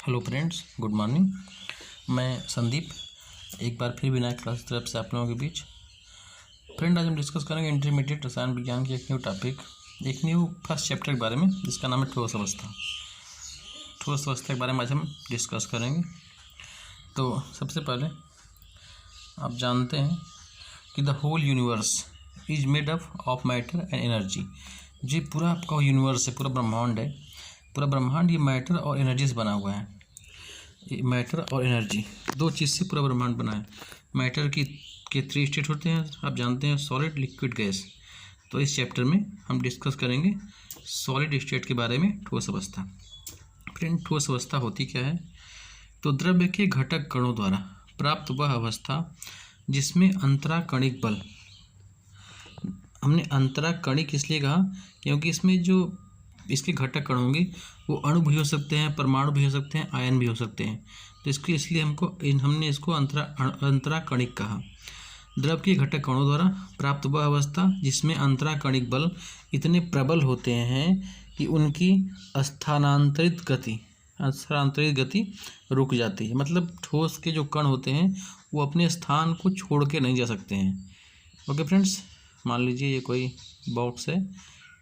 Hello friends, good morning. मैं संदीप एक बार फिर विनायक क्लास की तरफ से आप लोगों के बीच। फ्रेंड, आज हम डिस्कस करेंगे इंटरमीडिएट रसायन विज्ञान की एक न्यू टॉपिक, एक न्यू फर्स्ट चैप्टर के बारे में, जिसका नाम है ठोस अवस्था। ठोस अवस्था के बारे में आज हम डिस्कस करेंगे। तो सबसे पहले आप जानते हैं कि the whole universe is made up of matter and energy. जी पूरा आपका यूनिवर्स है, पूरा ब्रह्मांड है। पूरा ब्रह्मांड ये मैटर और एनर्जी से बना हुआ है। मैटर और एनर्जी दो चीज़ से पूरा ब्रह्मांड बना है। मैटर के 3 स्टेट होते हैं, आप जानते हैं, सॉलिड, लिक्विड, गैस। तो इस चैप्टर में हम डिस्कस करेंगे सॉलिड स्टेट के बारे में, ठोस अवस्था। फ्रेंड, ठोस अवस्था होती क्या है? तो द्रव्य के घटक कणों द्वारा प्राप्त वह अवस्था जिसमें अंतराकणिक बल। हमने अंतराकणिक इसलिए कहा क्योंकि इसमें जो इसके घटक कण होंगे वो अणु भी हो सकते हैं, परमाणु भी हो सकते हैं, आयन भी हो सकते हैं। तो इसको इसलिए हमने इसको अंतराकणिक कहा। द्रव के घटक कणों द्वारा प्राप्त वह अवस्था जिसमें अंतराकणिक बल इतने प्रबल होते हैं कि उनकी स्थानांतरित गति रुक जाती है। मतलब ठोस के जो कण होते हैं वो अपने स्थान को छोड़ के नहीं जा सकते हैं। ओके फ्रेंड्स, मान लीजिए ये कोई बॉक्स है,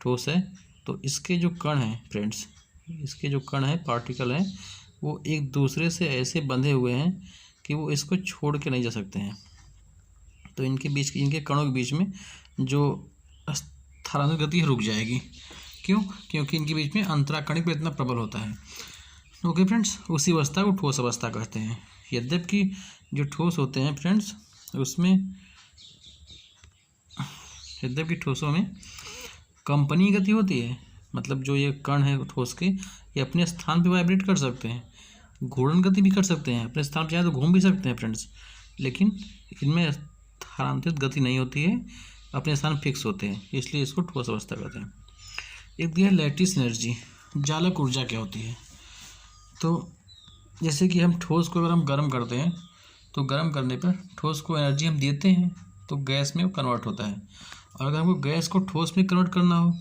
ठोस है, तो इसके जो कण हैं फ्रेंड्स, इसके जो कण हैं, पार्टिकल हैं, वो एक दूसरे से ऐसे बंधे हुए हैं कि वो इसको छोड़ के नहीं जा सकते हैं। तो इनके कणों के बीच में जो स्थानांतरित गति रुक जाएगी। क्यों? क्योंकि इनके बीच में अंतराकणिक बल इतना प्रबल होता है। ओके फ्रेंड्स, उसी अवस्था को ठोस अवस्था कहते हैं। यद्यपि जो ठोस होते हैं फ्रेंड्स, उसमें यद्यपि ठोसों में कंपनी गति होती है। मतलब जो ये कण है ठोस के, ये अपने स्थान पे वाइब्रेट कर सकते हैं, घूर्णन गति भी कर सकते हैं, अपने स्थान पे चाहे तो घूम भी सकते हैं फ्रेंड्स। लेकिन इनमें स्थानांतरित गति नहीं होती है, अपने स्थान फिक्स होते हैं, इसलिए इसको ठोस अवस्था कहते हैं। एक दिया लैटिस एनर्जी, जालक ऊर्जा क्या होती है? तो जैसे कि हम ठोस को अगर हम गर्म करते हैं तो गर्म करने पर ठोस को एनर्जी हम देते हैं तो गैस में वो कन्वर्ट होता है। और अगर हमको गैस को ठोस में कन्वर्ट करना हो,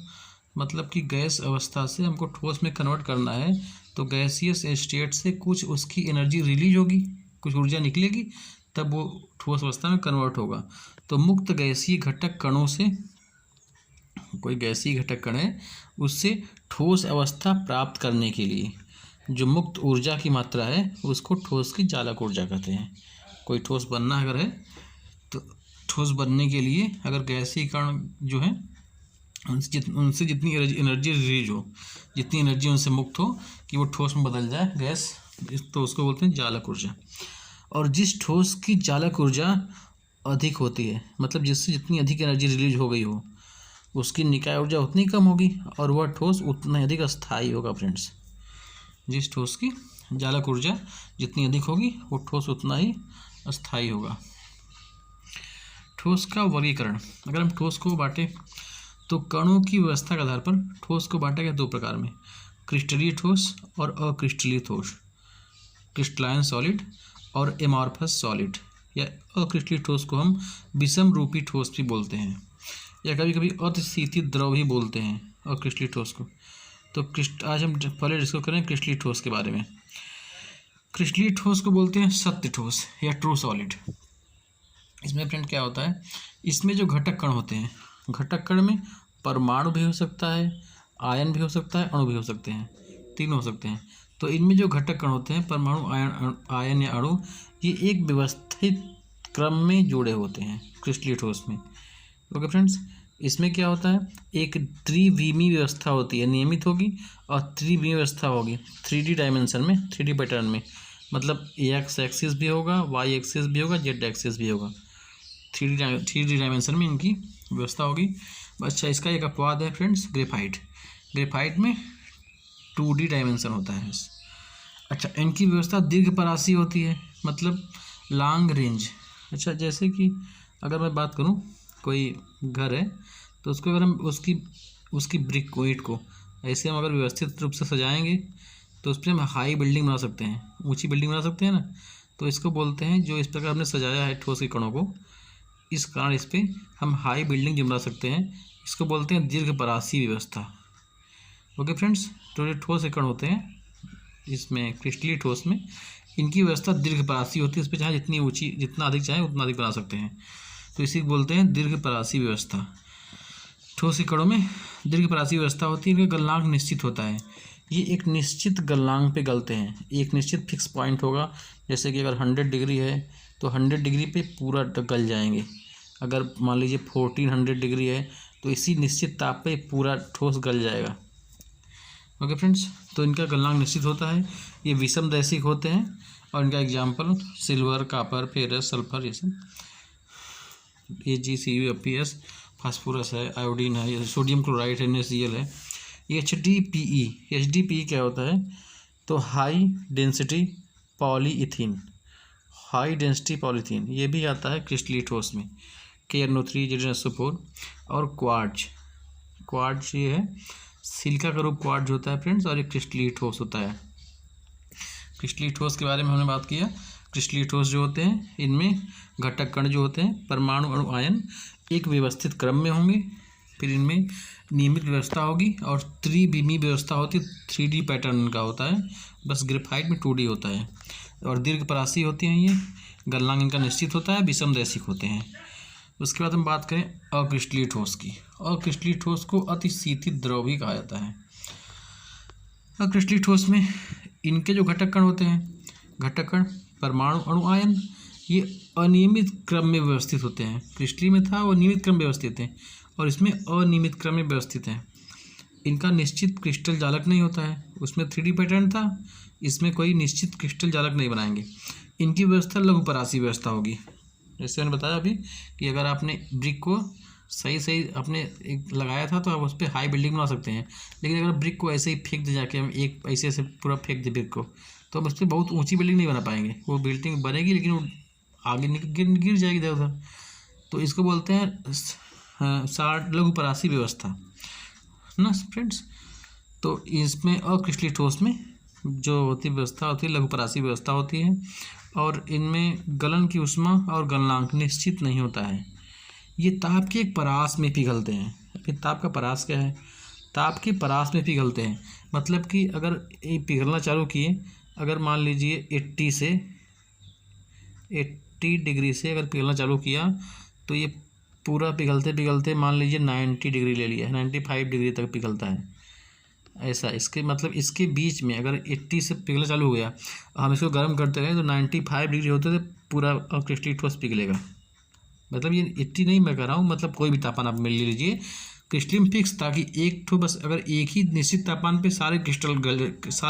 मतलब कि गैस अवस्था से हमको ठोस में कन्वर्ट करना है, तो गैसियस स्टेट से कुछ उसकी एनर्जी रिलीज होगी, कुछ ऊर्जा निकलेगी, तब वो ठोस अवस्था में कन्वर्ट होगा। तो मुक्त गैसीय घटक कणों से, कोई गैसीय घटक कण है, उससे ठोस अवस्था प्राप्त करने के लिए जो मुक्त ऊर्जा की मात्रा है उसको ठोस की चालक ऊर्जा कहते हैं। कोई ठोस बनना अगर है तो ठोस बनने के लिए अगर गैसीय कण जो है उनसे जितनी एनर्जी रिलीज हो, जितनी एनर्जी उनसे मुक्त हो कि वो ठोस में बदल जाए गैस, तो उसको बोलते हैं चालक ऊर्जा। और जिस ठोस की चालक ऊर्जा अधिक होती है, मतलब जिससे जितनी अधिक एनर्जी रिलीज हो गई हो, उसकी निकाय ऊर्जा उतनी कम होगी और वह ठोस उतना ही अधिक अस्थायी होगा फ्रेंड्स। जिस ठोस की चालक ऊर्जा जितनी अधिक होगी वो ठोस उतना ही अस्थायी होगा। ठोस का वर्गीकरण, अगर हम ठोस को बांटें तो कणों की व्यवस्था के आधार पर ठोस को बांटा गया 2 प्रकार में, क्रिस्टलीय ठोस और अक्रिस्टलीय ठोस, क्रिस्टलाइन सॉलिड और एमॉर्फस सॉलिड। या अक्रिस्टलीय ठोस को हम विषम रूपी ठोस भी बोलते हैं, या कभी कभी अतिशीतित द्रव भी बोलते हैं अक्रिस्टलीय ठोस को। तो आज हम पहले डिस्कस करें क्रिस्टलीय ठोस के बारे में। क्रिस्टलीय ठोस को बोलते हैं सत्य ठोस या ट्रू सॉलिड। इसमें फ्रेंड क्या होता है, इसमें जो घटक कण होते हैं, घटक कण में परमाणु भी हो सकता है, आयन भी हो सकता है, अणु भी हो सकते हैं, तीनों हो सकते हैं। तो इनमें जो घटक कण होते हैं, परमाणु, आयन या अणु, ये एक व्यवस्थित क्रम में जुड़े होते हैं क्रिस्टलीय ठोस में। ओके फ्रेंड्स, इसमें क्या होता है, एक त्रिविमीय व्यवस्था होती है, नियमित होगी, और त्रिविमीय व्यवस्था होगी 3D डायमेंशन में, 3D पैटर्न में। मतलब एक्स एक्सिस भी होगा, वाई एक्सिस भी होगा, जेड एक्सिस भी होगा, 3D डायमेंशन में इनकी व्यवस्था होगी। अच्छा, इसका एक अपवाद है फ्रेंड्स, ग्रेफाइट। ग्रेफाइट में 2D डायमेंशन होता है। अच्छा, इनकी व्यवस्था दीर्घपरासी होती है, मतलब लॉन्ग रेंज। अच्छा, जैसे कि अगर मैं बात करूं, कोई घर है तो उसको अगर हम उसकी ब्रिक को, ईंट को ऐसे हम अगर व्यवस्थित रूप से सजाएंगे तो उस पर हम हाई बिल्डिंग बना सकते हैं, ऊंची बिल्डिंग बना सकते हैं ना। तो इसको बोलते हैं, जो इस प्रकार हमने सजाया है ठोस के कणों को, इस कारण इस पर हम हाई बिल्डिंग जो बना सकते हैं, इसको बोलते हैं दीर्घपरासी व्यवस्था। ओके फ्रेंड्स, तो जो ठोस के कण होते हैं इसमें क्रिस्टलीय ठोस में इनकी व्यवस्था दीर्घपरासी होती है। इस पर चाहे जितनी ऊंची, जितना अधिक चाहे उतना अधिक बना सकते हैं, तो इसी को बोलते हैं दीर्घपरासी व्यवस्था। ठोस के कणों में दीर्घपरासी व्यवस्था होती है, इनका गलनांक निश्चित होता है। ये एक निश्चित गलनांक पे गलते हैं, एक निश्चित फिक्स पॉइंट होगा। जैसे कि अगर 100 डिग्री है तो 100 डिग्री पे पूरा गल जाएंगे। अगर मान लीजिए 1400 डिग्री है तो इसी निश्चित ताप पे पूरा ठोस गल जाएगा। ओके फ्रेंड्स, तो इनका गलनांक निश्चित होता है। ये विषमदैशिक होते हैं और इनका example silver, copper, ferrous, sulphur, ये सब AgCu, FeS, फास्फोरस है, आयोडीन है, ये सोडियम क्लोराइड है, NaCl है। HDPE क्या होता है? तो high density polyethene, high density polythene, ये भी आता है क्रिस्टलीय ठोस में। KNO3, ZnSO4 और क्वार्ट्ज ये है सिलिका का रूप क्वार्ट्ज होता है फ्रेंड्स, और एक क्रिस्टलीय ठोस होता है। क्रिस्टलीय ठोस के बारे में हमने बात किया। क्रिस्टलीय ठोस जो होते हैं इनमें घटक कण जो होते हैं, परमाणु, अणु, आयन एक व्यवस्थित क्रम में होंगे। फिर इनमें नियमित व्यवस्था होगी और त्रिविमीय व्यवस्था होती है, 3D पैटर्न का होता है। बस ग्रेफाइट में 2D होता है। और दीर्घपरासी होती हैं ये, गलनांक इनका निश्चित होता है, विषमदैशिक होते हैं। उसके बाद हम बात करें अक्रिस्टलीय ठोस की। अक्रिस्टलीय ठोस को अतिशीतित द्रव भी कहा जाता है। अक्रिस्टलीय ठोस में इनके जो घटक कण होते हैं, घटक कण, परमाणु, अणु, आयन, ये अनियमित क्रम में व्यवस्थित होते हैं। क्रिस्टलीय में था वो नियमित क्रम में व्यवस्थित है और इसमें अनियमित क्रम में व्यवस्थित है। इनका निश्चित क्रिस्टल जालक नहीं होता है, उसमें 3D पैटर्न था, इसमें कोई निश्चित क्रिस्टल जालक नहीं बनाएंगे। इनकी व्यवस्था लघुपरासी व्यवस्था होगी। जैसे मैंने बताया अभी कि अगर आपने ब्रिक को सही आपने एक लगाया था तो आप उस पर हाई बिल्डिंग बना सकते हैं, लेकिन अगर ब्रिक को ऐसे ही फेंक दे, जाके हम एक ऐसे पूरा फेंक दे ब्रिक को, तो हम उस पर बहुत ऊंची बिल्डिंग नहीं बना पाएंगे। वो बिल्डिंग बनेगी लेकिन वो आगे गिर जाएगी इधर उधर। तो इसको बोलते हैं लघुपरासी व्यवस्था, है ना फ्रेंड्स। तो इसमें अक्रिस्टलीय ठोस में जो होती व्यवस्था होती है लघुपरासी व्यवस्था होती है, और इनमें गलन की ऊष्मा और गलनांक निश्चित नहीं होता है। ये ताप के एक परास में पिघलते हैं। फिर ताप का परास क्या है? ताप के परास में पिघलते हैं, मतलब कि अगर ये पिघलना चालू किए, अगर मान लीजिए 80 डिग्री से अगर पिघलना चालू किया तो ये पूरा पिघलते पिघलते मान लीजिए 90 डिग्री ले लिया है, 95 डिग्री तक पिघलता है। ऐसा इसके मतलब इसके बीच में अगर 80 से पिघलना चालू हो गया, हम इसको गर्म करते रहे तो 95 डिग्री होते थे पूरा अक्रिस्टलीय ठोस पिघलेगा। मतलब ये 80 नहीं मैं कह रहा हूँ, मतलब कोई भी तापमान आप मिल लीजिए, क्रिस्टल में फिक्स, ताकि एक ठो बस अगर एक ही निश्चित तापमान पे सारे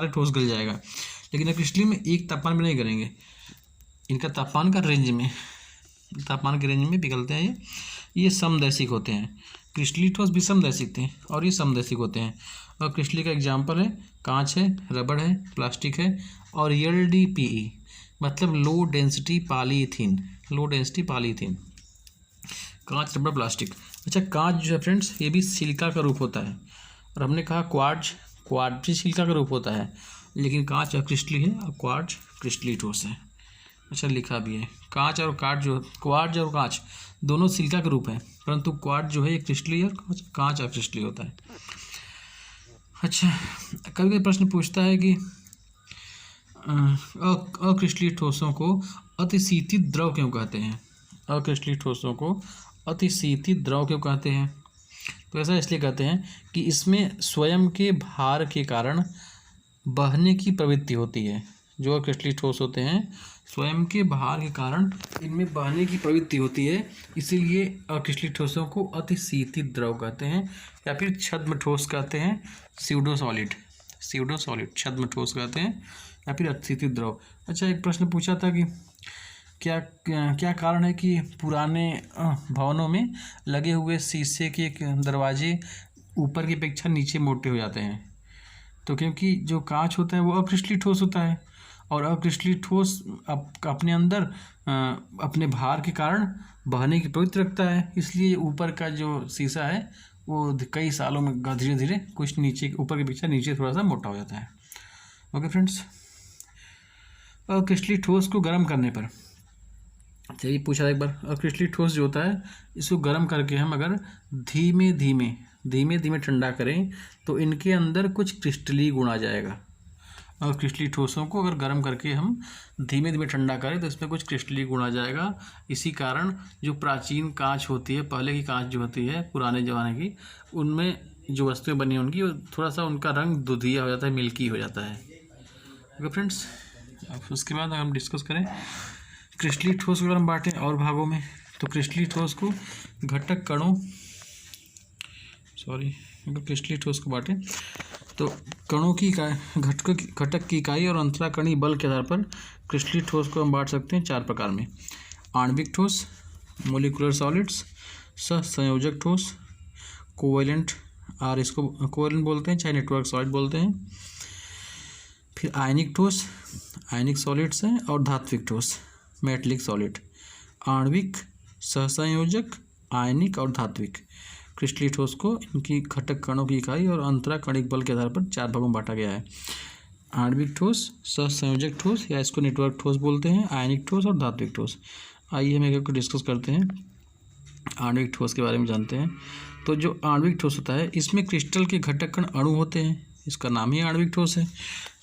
ठोस गल जाएगा। लेकिन क्रिस्टल में एक तापमान में नहीं करेंगे, इनका तापमान के रेंज में पिघलते हैं। ये समदैशिक होते हैं। क्रिस्टलीय ठोस भी समदैशिक थे और ये समदैशिक होते हैं। और क्रिस्टलीय का एग्जाम्पल है कांच है, रबड़ है, प्लास्टिक है, और LDPE मतलब लो डेंसिटी पॉलीइथीन, कांच, रबड़, प्लास्टिक। अच्छा, कांच जो है फ्रेंड्स ये भी सिलिका का रूप होता है, और हमने कहा क्वार्ट्ज भी सिलिका का रूप होता है, लेकिन कांच अक्रिस्टलीय है और क्वार्ट्ज क्रिस्टलीय ठोस है। अच्छा, लिखा भी है क्वार्ट्ज और कांच दोनों सिलिका के रूप हैं, परंतु क्वार्ट्ज जो है ये क्रिस्टलीय और कांच अक्रिस्टलीय होता है। अच्छा, कभी कभी प्रश्न पूछता है कि अक्रिस्टलीय ठोसों को अतिशीतित द्रव क्यों कहते हैं? अक्रिस्टलीय ठोसों को अतिशीतित द्रव क्यों कहते हैं? तो ऐसा इसलिए कहते हैं कि इसमें स्वयं के भार के कारण बहने की प्रवृत्ति होती है। जो अक्रिस्टलीय ठोस होते हैं स्वयं के भार के कारण इनमें बहने की प्रवृत्ति होती है, इसीलिए अक्रिस्टलीय ठोसों को अतिशीतित द्रव कहते हैं, या फिर छद्म ठोस कहते हैं, स्यूडो सॉलिड छद्म ठोस कहते हैं, या फिर अतिशीतित द्रव। अच्छा, एक प्रश्न पूछा था कि क्या कारण है कि पुराने भवनों में लगे हुए शीशे के दरवाजे ऊपर की अपेक्षा नीचे मोटे हो जाते हैं? तो क्योंकि जो कांच होता है वो अक्रिस्टलीय ठोस होता है, और अक्रिस्टलीय ठोस अपने अंदर अपने भार के कारण बहने की प्रवृत्ति रखता है, इसलिए ऊपर का जो शीशा है वो कई सालों में धीरे धीरे कुछ नीचे, ऊपर की अपेक्षा नीचे थोड़ा सा मोटा हो जाता है। ओके फ्रेंड्स, अक्रिस्टलीय ठोस को गर्म करने पर, चलिए पूछा एक बार, अक्रिस्टलीय ठोस जो होता है इसको गर्म करके हम अगर धीमे धीमे ठंडा करें तो इनके अंदर कुछ क्रिस्टलीय गुण आ जाएगा। और क्रिस्टलीय ठोसों को अगर गर्म करके हम धीमे धीमे ठंडा करें तो इसमें कुछ क्रिस्टलीय गुण आ जाएगा। इसी कारण जो प्राचीन कांच होती है, पहले की कांच जो होती है पुराने ज़माने की, उनमें जो वस्तुएं बनी उनकी थोड़ा सा उनका रंग दुधिया हो जाता है, मिल्की हो जाता है। ओके फ्रेंड्स, अब उसके बाद हम डिस्कस करें क्रिस्टलीय ठोस को अगर हम बांटें और भागों में, तो क्रिस्टलीय ठोस को घटक कणों अगर क्रिस्टलीय ठोस को बांटें तो कणों की घटक की इकाई और अंतराकणीय बल के आधार पर क्रिस्टलीय ठोस को हम बांट सकते हैं 4 प्रकार में। आणविक ठोस, मोलिकुलर सॉलिड्स, सहसंयोजक ठोस, कोवेलेंट, इसको कोवेलेंट बोलते हैं, चाहे नेटवर्क सॉलिड बोलते हैं। फिर आयनिक ठोस, आयनिक सॉलिड्स हैं, और धात्विक ठोस, मेटलिक सॉलिड। आणविक, सहसंयोजक, आयनिक और धात्विक क्रिस्टलीय ठोस को इनकी घटक कणों की इकाई और अंतराकणिक बल के आधार पर 4 भागों में बांटा गया है। आणविक ठोस, सहसंयोजक ठोस या इसको नेटवर्क ठोस बोलते हैं, आयनिक ठोस और धात्विक ठोस। आइए हम एक डिस्कस करते हैं, आणविक ठोस के बारे में जानते हैं। तो जो आणविक ठोस होता है इसमें क्रिस्टल के घटक कण अणु होते हैं, इसका नाम ही आणविक ठोस है।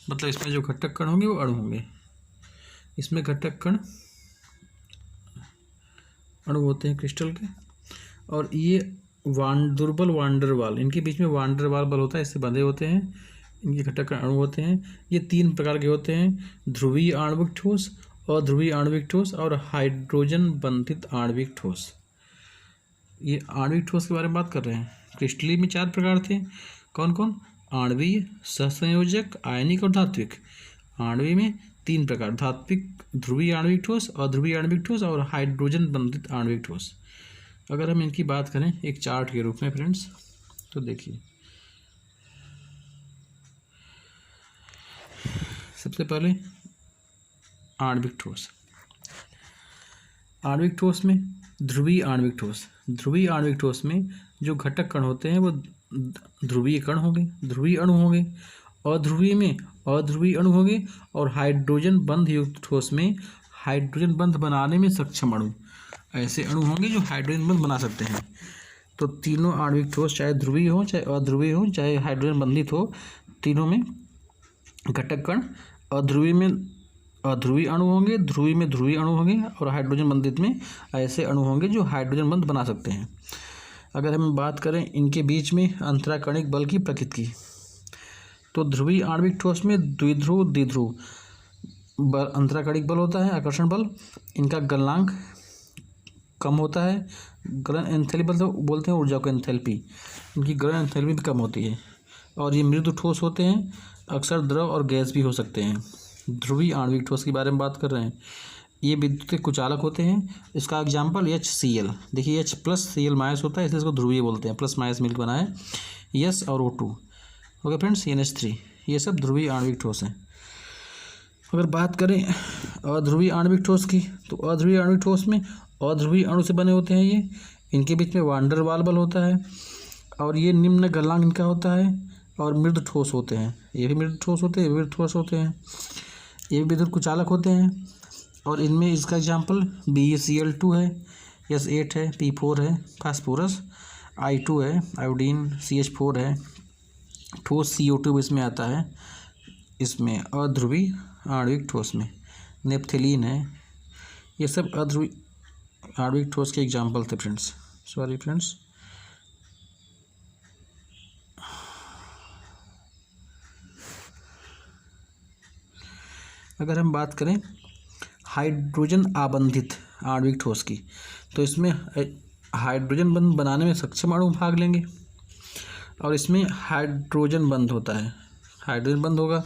मतलब इसमें जो घटक कण होंगे वो अणु होंगे, इसमें घटक कण अणु होते हैं क्रिस्टल के। और ये दुर्बल वांडरवाल, इनके बीच में वांडरवाल बल होता है, इससे बंधे होते हैं, इनके घटक अणु होते हैं। ये 3 प्रकार के होते हैं, ध्रुवीय आणविक ठोस, अध्रुवीय आणविक ठोस और हाइड्रोजन बंधित आणविक ठोस। ये आणविक ठोस के बारे में बात कर रहे हैं। क्रिस्टलीय में 4 प्रकार थे, कौन कौन? आणवीय, सहसंयोजक, आयनिक और धात्विक। आणवीय में 3 प्रकार, धात्विक, ध्रुवीय आणविक ठोस, अध्रुवीय आणविक ठोस और हाइड्रोजन बंधित आणविक ठोस। अगर हम इनकी बात करें एक चार्ट के रूप में फ्रेंड्स, तो देखिए सबसे पहले आणविक ठोस। आणविक ठोस में ध्रुवीय आणविक ठोस, ध्रुवीय आणविक ठोस में जो घटक कण होते हैं वो ध्रुवीय कण होंगे, ध्रुवीय अणु होंगे। अध्रुवीय में अध्रुवीय अणु होंगे और हाइड्रोजन बंध युक्त ठोस में हाइड्रोजन बंध बनाने में सक्षम अणु, ऐसे अणु होंगे जो हाइड्रोजन बंध बना सकते हैं। तो तीनों आणविक ठोस चाहे ध्रुवीय हो, चाहे अध्रुवीय हो, चाहे हाइड्रोजन बंधित हो, तीनों में घटक कण अध्रुवीय में अध्रुवीय अणु होंगे, ध्रुवीय में ध्रुवीय अणु होंगे और हाइड्रोजन बंधित में ऐसे अणु होंगे जो हाइड्रोजन बंध बना सकते हैं। अगर हम बात करें इनके बीच में अंतराकणिक बल की प्रकृति की, तो ध्रुवीय आणविक ठोस में द्विध्रुव द्विध्रुव अंतराकणिक बल होता है, आकर्षण बल। इनका गलनांक कम होता है, गलन एंथैल्पी बोलते हैं ऊर्जा को एंथैल्पी, इनकी गलन एंथैल्पी भी कम होती है। और ये मृदु ठोस होते हैं, अक्सर द्रव और गैस भी हो सकते हैं। ध्रुवीय आणविक ठोस के बारे में बात कर रहे हैं, ये विद्युत के कुचालक होते हैं। इसका एग्जाम्पल HCl, देखिए H प्लस Cl माइनस होता है, इसलिए इसको ध्रुवीय बोलते हैं, प्लस माइनस मिलकर बना है। S और O2, ओके फ्रेंड्स, NH3, ये सब ध्रुवीय आणविक ठोस हैं। अगर बात करें अध्रुवीय आणविक ठोस की, तो अध्रुवीय आणविक ठोस में अध्रुवीय अणु से बने होते हैं ये, इनके बीच में वांडरवाल बल होता है और ये निम्न गलनांक इनका होता है और मृदु ठोस होते हैं। ये भी मृदु ठोस होते हैं, ये भी मृदु ठोस होते हैं, ये भी विद्युत कुचालक होते हैं। और इनमें इसका एग्जाम्पल BeCl2 है, S8 है, P4 है, फास्फोरस, I2 है, आयोडीन, CH4 है, ठोस CO2 इसमें आता है, इसमें अध्रुवीय आणविक ठोस में नेपथेलीन है। ये सब अध्रुवीय आणविक ठोस के एग्जाम्पल थे फ्रेंड्स। सॉरी फ्रेंड्स, अगर हम बात करें हाइड्रोजन आबंधित आणविक ठोस की, तो इसमें हाइड्रोजन बंध बनाने में सक्षम अणु भाग लेंगे और इसमें हाइड्रोजन बंध होता है, हाइड्रोजन बंध होगा।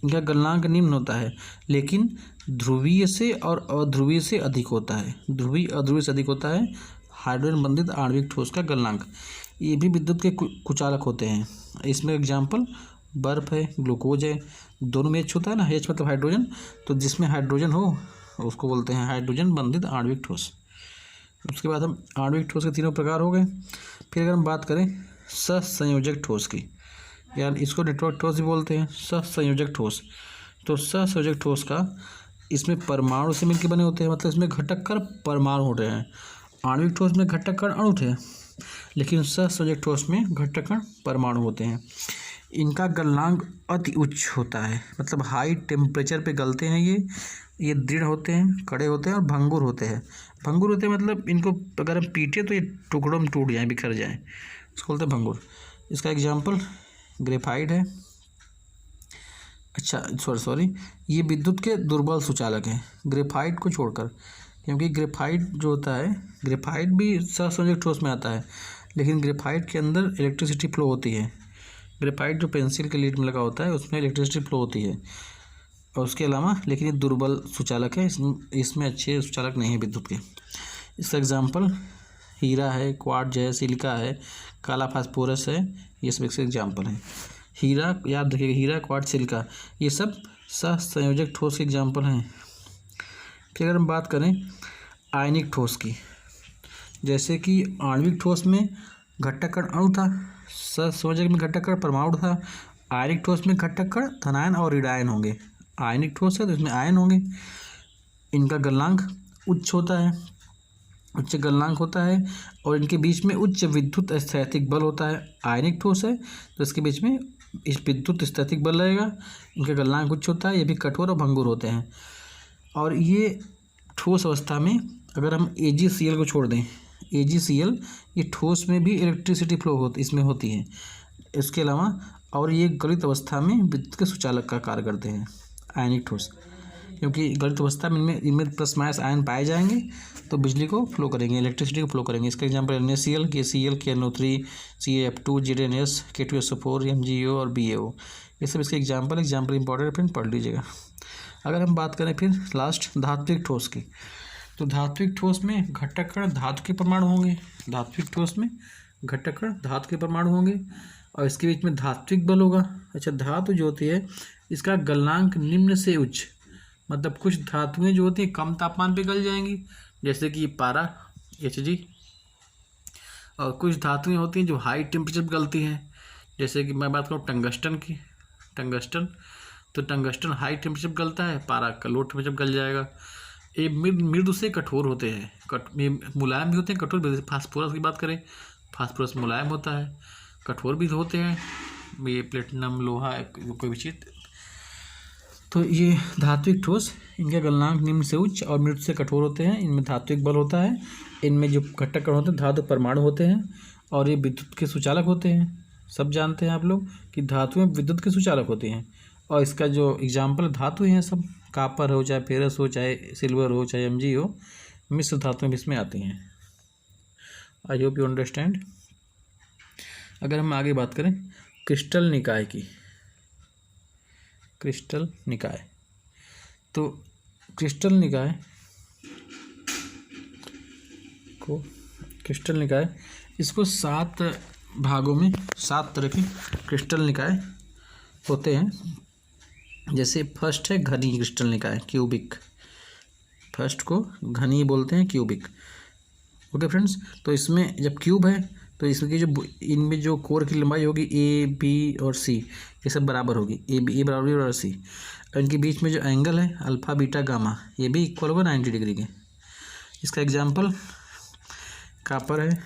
इनका गलनांक निम्न होता है, लेकिन ध्रुवीय से और अध्रुवीय से अधिक होता है, ध्रुवीय अध्रुवीय से अधिक होता है हाइड्रोजन बंधित आणविक ठोस का गलनांक। ये भी विद्युत के कुचालक होते हैं। इसमें एग्जाम्पल बर्फ है, ग्लूकोज है, दोनों में H होता है ना, H मतलब हाइड्रोजन, तो जिसमें हाइड्रोजन हो उसको बोलते हैं हाइड्रोजन बंधित आणविक ठोस। उसके बाद हम आणविक ठोस के 3 प्रकार हो गए। फिर अगर हम बात करें सहसंयोजक ठोस की, यानी इसको नेटवर्क ठोस भी बोलते हैं, सहसंयोजक ठोस। तो सहसंयोजक ठोस का इसमें परमाणु से मिलकर बने होते हैं, मतलब इसमें घटक कण परमाणु हो रहे हैं। आणविक ठोस में घटक कण अणु थे, लेकिन सहसंयोजक ठोस में घटक कण परमाणु होते हैं। इनका गलनांक अति उच्च होता है, मतलब हाई टेम्परेचर पे गलते हैं ये दृढ़ होते हैं, कड़े होते हैं और भंगुर होते हैं। भंगुर होते हैं मतलब इनको अगर हम पीटे तो ये टुकड़ों में टूट जाएं, बिखर जाएं, इसको बोलते हैं भंगुर। इसका एग्जाम्पल ग्रेफाइट है। अच्छा सॉरी ये विद्युत के दुर्बल सुचालक हैं ग्रेफाइट को छोड़कर, क्योंकि ग्रेफाइट जो होता है, ग्रेफाइट भी सहसंयोजक ठोस में आता है, लेकिन ग्रेफाइट के अंदर इलेक्ट्रिसिटी फ्लो होती है। ग्रेफाइट जो पेंसिल के लीड में लगा होता है उसमें इलेक्ट्रिसिटी फ्लो होती है, और उसके अलावा लेकिन ये दुर्बल सुचालक है, इसमें अच्छे सुचालक नहीं है विद्युत के। इसका एग्जाम्पल हीरा है, क्वार्ट्ज है, सिलिका है, काला फास्फोरस है, ये सब इसके एग्जाम्पल हैं। हीरा याद रखिएगा, हीरा, क्वार्ट्ज, सिलिका ये सब सहसंयोजक ठोस के एग्जाम्पल हैं। फिर अगर हम बात करें आयनिक ठोस की, जैसे कि आणविक ठोस में घटक कण अणु था, सहसंयोजक में घटक कण परमाणु था, आयनिक ठोस में घटक कण धनायन और ऋणायन होंगे। आयनिक ठोस है तो इसमें आयन होंगे। इनका गलनांक उच्च होता है, उच्च गलनांक होता है, और इनके बीच में उच्च विद्युत स्थैतिक बल होता है। आयनिक ठोस है तो इसके बीच में इस विद्युत स्थैतिक बल रहेगा। इनका गलनांक उच्च होता है, ये भी कठोर और भंगुर होते हैं। और ये ठोस अवस्था में अगर हम AgCl को छोड़ दें, AgCl ये ठोस में भी इलेक्ट्रिसिटी फ्लो इसमें होती है। इसके अलावा और ये गलित अवस्था में विद्युत के सुचालक का कार्य करते हैं आयनिक ठोस, क्योंकि गलित अवस्था में इनमें प्लस माइनस आयन पाए जाएंगे तो बिजली को फ्लो करेंगे, इलेक्ट्रिसिटी को फ्लो करेंगे। इसका example NaCl, KCl, KNO3, CaF2, ZnS, K2SO4, MgO और BaO, ये सब इसके एग्जांपल इंपॉर्टेंट फ्रेंड पढ़ लीजिएगा। अगर हम बात करें फिर लास्ट धात्विक ठोस की, तो धात्विक ठोस में घटक कण धातु के परमाणु होंगे। धात्विक ठोस में घटक कण धातु के परमाणु होंगे और इसके बीच में धात्विक बल होगा। अच्छा, धातु जो होती है इसका गलनांक निम्न से उच्च, मतलब कुछ धातुएं जो होती हैं कम तापमान पे गल जाएंगी, जैसे कि पारा Hg, और कुछ धातुएं होती हैं जो हाई टेम्परेचर पर गलती हैं, जैसे कि मैं बात करूँ टंगस्टन की, टंगस्टन, तो टंगस्टन हाई टेम्परेचर पर गलता है, पारा का लो टेम्परेचर पर गल जाएगा। ये मृदु से कठोर होते हैं, मुलायम भी होते हैं, कठोर भी। फास्फोरस की बात करें, फास्फोरस मुलायम होता है, कठोर भी होते हैं, ये प्लेटिनम, लोहा, कोई भी चीज़। तो ये धात्विक ठोस, इनका गलनांक निम्न से उच्च और मृदु से कठोर होते हैं। इनमें धात्विक बल होता है, इनमें जो घटक कण होते हैं धातु परमाणु होते हैं, और ये विद्युत के सुचालक होते हैं। सब जानते हैं आप लोग कि धातुएं विद्युत के सुचालक होती हैं। और इसका जो एग्जाम्पल धातु हैं सब, कापर हो, चाहे फेरस हो, चाहे सिल्वर हो, चाहे Mg हो, मिश्र धातुएं भी इसमें आती हैं। I hope you understand. अगर हम आगे बात करें क्रिस्टल निकाय की, क्रिस्टल निकाय, तो क्रिस्टल निकाय को, क्रिस्टल निकाय इसको 7 भागों में, 7 तरह के क्रिस्टल निकाय होते हैं। जैसे फर्स्ट है घनी क्रिस्टल निकाय, क्यूबिक, फर्स्ट को घनी बोलते हैं, क्यूबिक। ओके फ्रेंड्स, तो इसमें जब क्यूब है तो इसमें जो इनमें जो कोर की लंबाई होगी A, B और C, ये सब बराबर होगी, A बराबर और C। और इनके बीच में जो एंगल है अल्फा, बीटा, गामा, ये भी इक्वल होगा 90 डिग्री के। इसका एग्जांपल कापर है,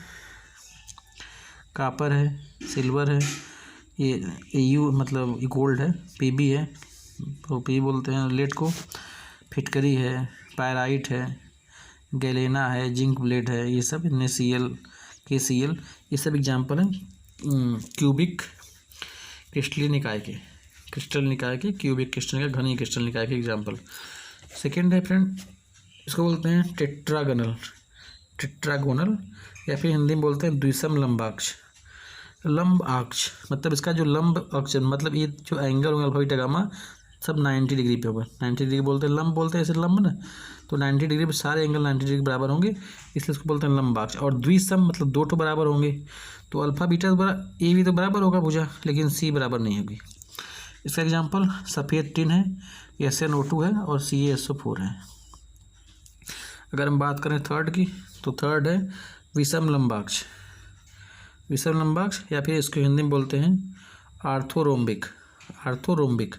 कापर है, सिल्वर है, ये AU मतलब गोल्ड है, PB है, तो P बोलते हैं लेड को, फिटकरी है, पायराइट है, गैलेना है, जिंक ब्लेड है, ये सब NaCl, KCl, ये सब एग्जाम्पल हैं क्यूबिक क्रिस्टल निकाय के, क्रिस्टल निकाय के, क्यूबिक क्रिस्टल निकाय, घनी क्रिस्टल निकाय के एग्जाम्पल। सेकेंड है फ्रेंड, इसको बोलते हैं टेट्रागोनल, टेट्रागोनल, या फिर हिंदी में बोलते हैं द्विसम लंबाक्ष। लंब अक्ष मतलब इसका जो लंब अक्ष मतलब ये जो एंगल होगा अल्फा, बीटा, गामा सब 90 डिग्री पे होगा। 90 डिग्री बोलते हैं, लंब बोलते हैं, ऐसे लंब ना, तो 90 डिग्री पे सारे एंगल 90 डिग्री बराबर होंगे, इसलिए इसको बोलते हैं लंबाक्ष। और द्विसम मतलब 2 बराबर होंगे, तो अल्फा बीटा ए भी तो बराबर होगा भुजा, लेकिन सी बराबर नहीं होगी। इसका एग्जाम्पल सफ़ेद टिन है, SnO2 है और CaSO4 है। अगर हम बात करें थर्ड की, तो थर्ड है विषम लंबाक्ष, विषम लंबाक्ष, या फिर इसको हिंदी में बोलते हैं आर्थोरोम्बिक, आर्थोरोम्बिक,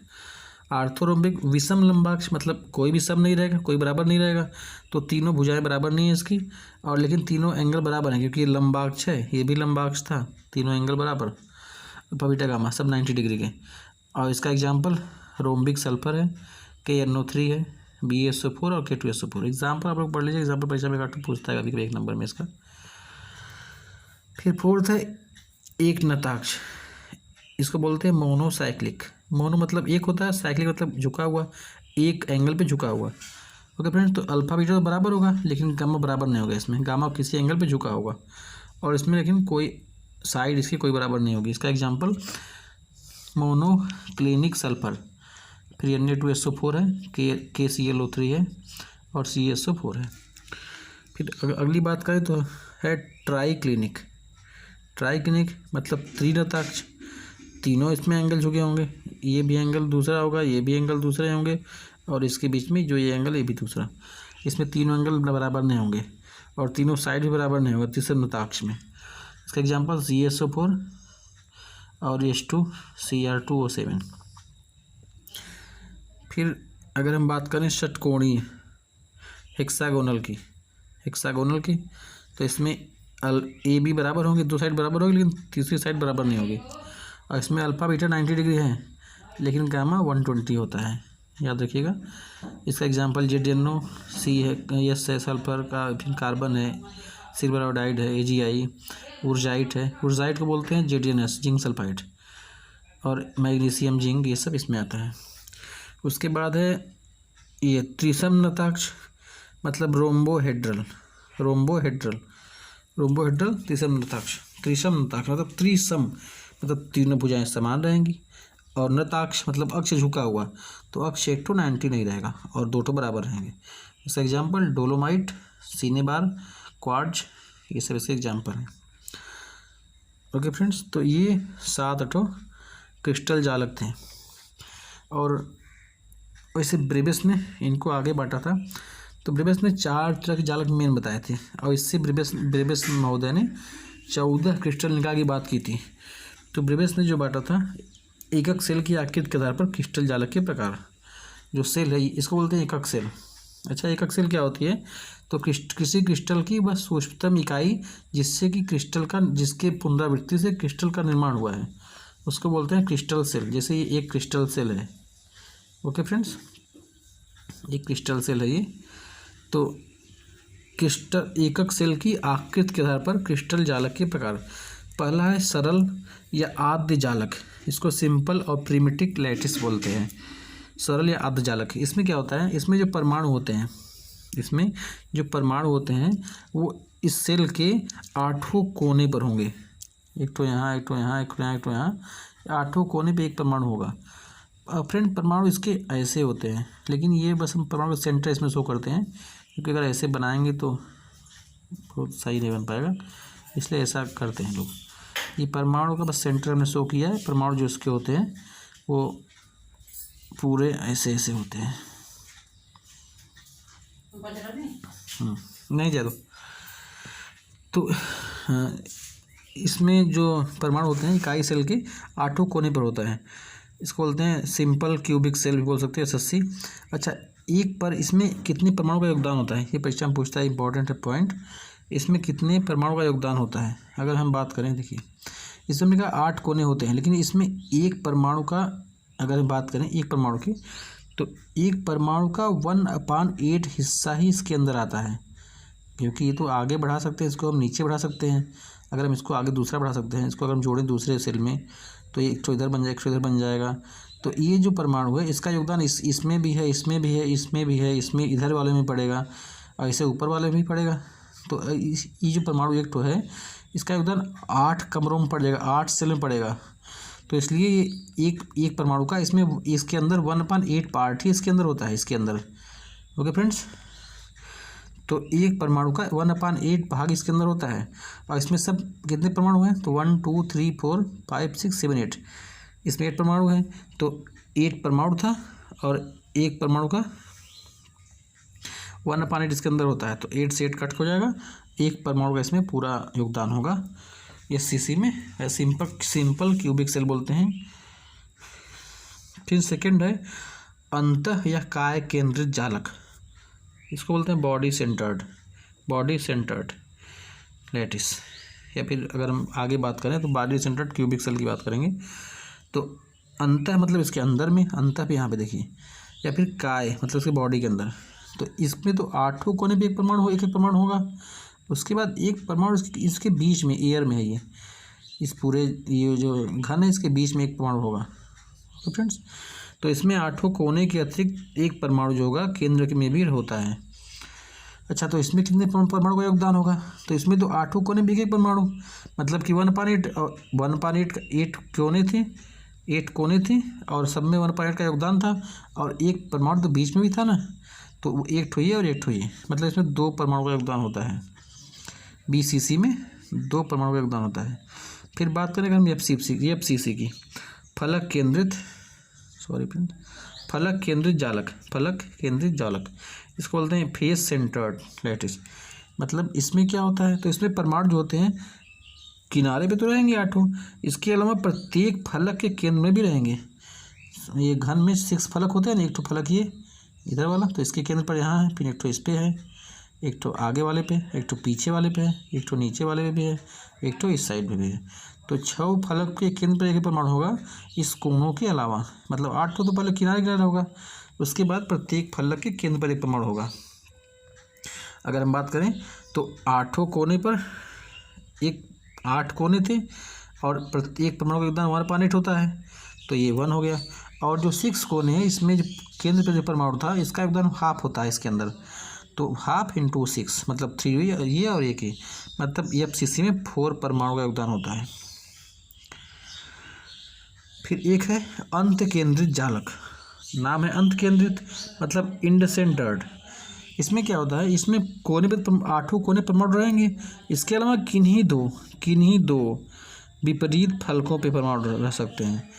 आर्थोरोम्बिक विषम लंबाक्ष मतलब कोई भी सम नहीं रहेगा, कोई बराबर नहीं रहेगा, तो तीनों भुजाएं बराबर नहीं है इसकी, और लेकिन तीनों एंगल बराबर हैं, क्योंकि ये लंबाक्ष है, ये भी लंबाक्ष था, तीनों एंगल बराबर। अल्फा बीटा गामा सब 90 डिग्री के। और इसका एग्जांपल रोम्बिक सल्फर है, KNO3 है, BeSO4 और K2SO4। एग्जाम्पल आप लोग पढ़ लीजिए, एग्जाम्पल परीक्षा में काटो पूछता है कभी 1 नंबर में इसका। फिर फोर्थ है एक नताक्ष, इसको बोलते हैं मोनोसाइक्लिक। मोनो मतलब एक होता है, साइक्लिक मतलब झुका हुआ, एक एंगल पे झुका हुआ। ओके फ्रेंड्स, तो अल्फा बीटा तो बराबर होगा लेकिन गामा बराबर नहीं होगा। इसमें गामा किसी एंगल पे झुका होगा और इसमें लेकिन कोई साइड इसकी कोई बराबर नहीं होगी। इसका एग्जांपल मोनोक्लिनिक सल्फर, फिर Na2SO4 है, KClO3 है और CSO4 है। फिर अगली बात करें तो है ट्राइक्लिनिक। ट्राइक्लिनिक मतलब त्रिनताक्ष, तीनों इसमें एंगल झुके होंगे, ये भी एंगल दूसरा होगा, ये भी एंगल दूसरे होंगे और इसके बीच में जो ये एंगल ये भी दूसरा। इसमें तीनों एंगल बराबर नहीं होंगे और तीनों साइड भी बराबर नहीं होगा तीसरे नताक्ष में। इसका एग्जांपल CSO4 और H2Cr2O7। फिर अगर हम बात करें षटकोणीय हेक्सागोनल की तो इसमें ए बी बराबर होंगे, दो साइड बराबर होगी लेकिन तीसरी साइड बराबर नहीं होगी। और इसमें अल्फा बीटा 90 डिग्री है लेकिन गामा 120 होता है, याद रखिएगा। इसका एग्जांपल ZNO C है, यस है सल्फर का, फिर कार्बन है, सिल्वर आयोडाइड है, AgI, उर्जाइट है, उर्जाइट को बोलते हैं ZNS जिंक सल्फाइड, और मैग्नीशियम जिंक ये सब इसमें आता है। उसके बाद है ये त्रिसम नताक्ष मतलब रोम्बोहेड्रल त्रिसम नताक्ष। त्रिसम नताक्ष मतलब त्रिसम मतलब तीनों भुजाएं समान रहेंगी और नताक्ष मतलब अक्ष झुका हुआ, तो अक्ष 190 नहीं रहेगा और दो तो बराबर रहेंगे। इसका एग्जांपल डोलोमाइट, सिनेबार, क्वार्ट्ज ये सब इसके एग्जांपल हैं। ओके फ्रेंड्स, तो ये 7 क्रिस्टल जालक थे और वैसे ब्रेबेस ने इनको आगे बांटा था। तो ब्रेबेस ने 4 तरह के जालक मेन बताए थे और इससे ब्रेबेस महोदय ने 14 क्रिस्टल निकाय की बात की थी। तो ब्रेबेस ने जो बांटा था एकक सेल की आकृति के आधार पर क्रिस्टल जालक के प्रकार। जो सेल है इसको बोलते हैं एकक सेल। अच्छा, एकक सेल क्या होती है? तो किसी क्रिस्टल की वह सूक्ष्मतम इकाई जिसके पुनरावृत्ति से क्रिस्टल का निर्माण हुआ है उसको बोलते हैं क्रिस्टल सेल। जैसे ये एक क्रिस्टल सेल है। ओके फ्रेंड्स, एक क्रिस्टल सेल है ये। तो क्रिस्टल एकक सेल की आकृति के आधार पर क्रिस्टल जालक के प्रकार। पहला है सरल या आद्य जालक, इसको सिंपल और प्रिमिटिव लैटिस बोलते हैं। सरल या आद्य जालक, इसमें क्या होता है? इसमें जो परमाणु होते हैं वो इस सेल के 8 कोने पर होंगे। एक तो यहाँ, एक तो यहाँ, एक तो यहाँ, एक तो यहाँ, 8 कोने पे एक परमाणु होगा। फ्रेंड, परमाणु इसके ऐसे होते हैं, लेकिन ये बस हम परमाणु का सेंटर इसमें शो करते हैं क्योंकि अगर ऐसे बनाएंगे तो बहुत सही नहीं बन पाएगा, इसलिए ऐसा करते हैं लोग। ये परमाणु का बस सेंटर हमने शो किया है। परमाणु जो इसके होते हैं वो पूरे ऐसे ऐसे होते हैं। नहीं जा दो। तो इसमें जो परमाणु होते हैं इकाई सेल के 8 कोने पर होता है। इसको बोलते हैं सिंपल क्यूबिक सेल भी बोल सकते हैं, SSC। अच्छा, एक पर इसमें कितने परमाणु का योगदान होता है? ये परीक्षा में पूछता है, इंपॉर्टेंट है पॉइंट। इसमें कितने परमाणु का योगदान होता है? अगर हम बात करें, देखिए इसमें हमने कहा 8 कोने होते हैं, लेकिन इसमें एक परमाणु का अगर हम बात करें एक परमाणु की, तो एक परमाणु का 1/8 हिस्सा ही इसके अंदर आता है। क्योंकि ये तो आगे बढ़ा सकते हैं, इसको हम नीचे बढ़ा सकते हैं। अगर हम इसको आगे दूसरा बढ़ा सकते हैं, इसको अगर हम जोड़ें दूसरे सेल में तो एक तो इधर बन जाएगा, एक तो इधर बन जाएगा। तो ये जो परमाणु है इसका योगदान इसमें भी है, इसमें भी है, इसमें भी है, इसमें इधर वाले में पड़ेगा और इसे ऊपर वाले में भी पड़ेगा। तो ये जो परमाणु एक तो है इसका योगदान 8 कमरों में पड़ जाएगा, 8 सेल में पड़ेगा। तो इसलिए ये एक परमाणु का इसके अंदर 1/8 पार्ट ही इसके अंदर होता है, इसके अंदर। ओके फ्रेंड्स, तो एक परमाणु का 1/8 भाग इसके अंदर होता है और इसमें सब कितने परमाणु हैं? तो 1 2 3 4 5 6 7 8, इसमें 8 परमाणु हैं। तो 8 परमाणु था और एक परमाणु का 1/8 इसके अंदर होता है, तो 8 से 8 कट हो जाएगा, एक परमाणु का इसमें पूरा योगदान होगा। SCC में सिंपल क्यूबिक सेल बोलते हैं। फिर सेकंड है अंतः या काय केंद्रित जालक, इसको बोलते हैं बॉडी सेंटर्ड लैटिस। या फिर अगर हम आगे बात करें तो बॉडी सेंटर्ड क्यूबिक सेल की बात करेंगे। तो अंतः मतलब इसके अंदर में, अंतः पे यहाँ पे देखिए, या फिर काय मतलब इसके बॉडी के अंदर। तो इसमें तो 8 कोने पे एक परमाणु एक एक परमाणु होगा। उसके बाद एक परमाणु इसके बीच में एयर में है, ये इस पूरे ये जो घन है इसके बीच में एक परमाणु होगा। तो फ्रेंड्स, तो इसमें 8 कोने के अतिरिक्त एक परमाणु जो होगा केंद्र में भी होता है। अच्छा, तो इसमें कितने परमाणु का योगदान होगा? तो इसमें तो 8 कोने भी एक परमाणु, मतलब कि 1/8 8 कोने थे, 8 कोने थे और सब में 1/8 का योगदान था। और एक परमाणु तो बीच में भी था ना, तो वो एक ठो ये और एक ठो ये, मतलब इसमें 2 परमाणु का योगदान होता है। BCC में 2 परमाणु का योगदान होता है। फिर बात करेंगे हम FCC की, फलक केंद्रित जालक, इसको बोलते हैं फेस सेंटर्ड लैटिस। मतलब इसमें क्या होता है? तो इसमें परमाणु जो होते हैं किनारे पे तो रहेंगे 8, इसके अलावा प्रत्येक फलक के केंद्र में भी रहेंगे। ये घन में 6 फलक होते हैं ना, एक तो फलक ये इधर वाला, तो इसके केंद्र पर यहाँ है, फिर एक तो इस पे है, एक तो आगे वाले पे, एक तो पीछे वाले पे है, एक तो नीचे वाले पे भी है, एक तो इस साइड पे भी है। तो 6 फलक के केंद्र पर एक परमाणु होगा इस कोनों के अलावा, मतलब 8 तो पहले किनारे किनारे होगा, उसके बाद प्रत्येक फलक के केंद्र पर एक परमाणु होगा। अगर हम बात करें तो 8 कोने पर 8 कोने थे और प्रत्येक परमाणु का योगदान 1/8 होता है, तो ये 1 हो गया। और जो 6 कोने हैं इसमें जो केंद्र पर जो परमाणु था इसका योगदान हाफ होता है इसके अंदर, तो हाफ इंटू 6 मतलब 3 ये और एक ही, मतलब FCC में 4 परमाणु का योगदान होता है। फिर एक है अंत केंद्रित जालक, नाम है अंत केंद्रित मतलब इंड सेंटर्ड। इसमें क्या होता है? इसमें कोने पे 8 कोने परमाणु रहेंगे, इसके अलावा किन्हीं दो विपरीत फलकों पे परमाणु रह सकते हैं।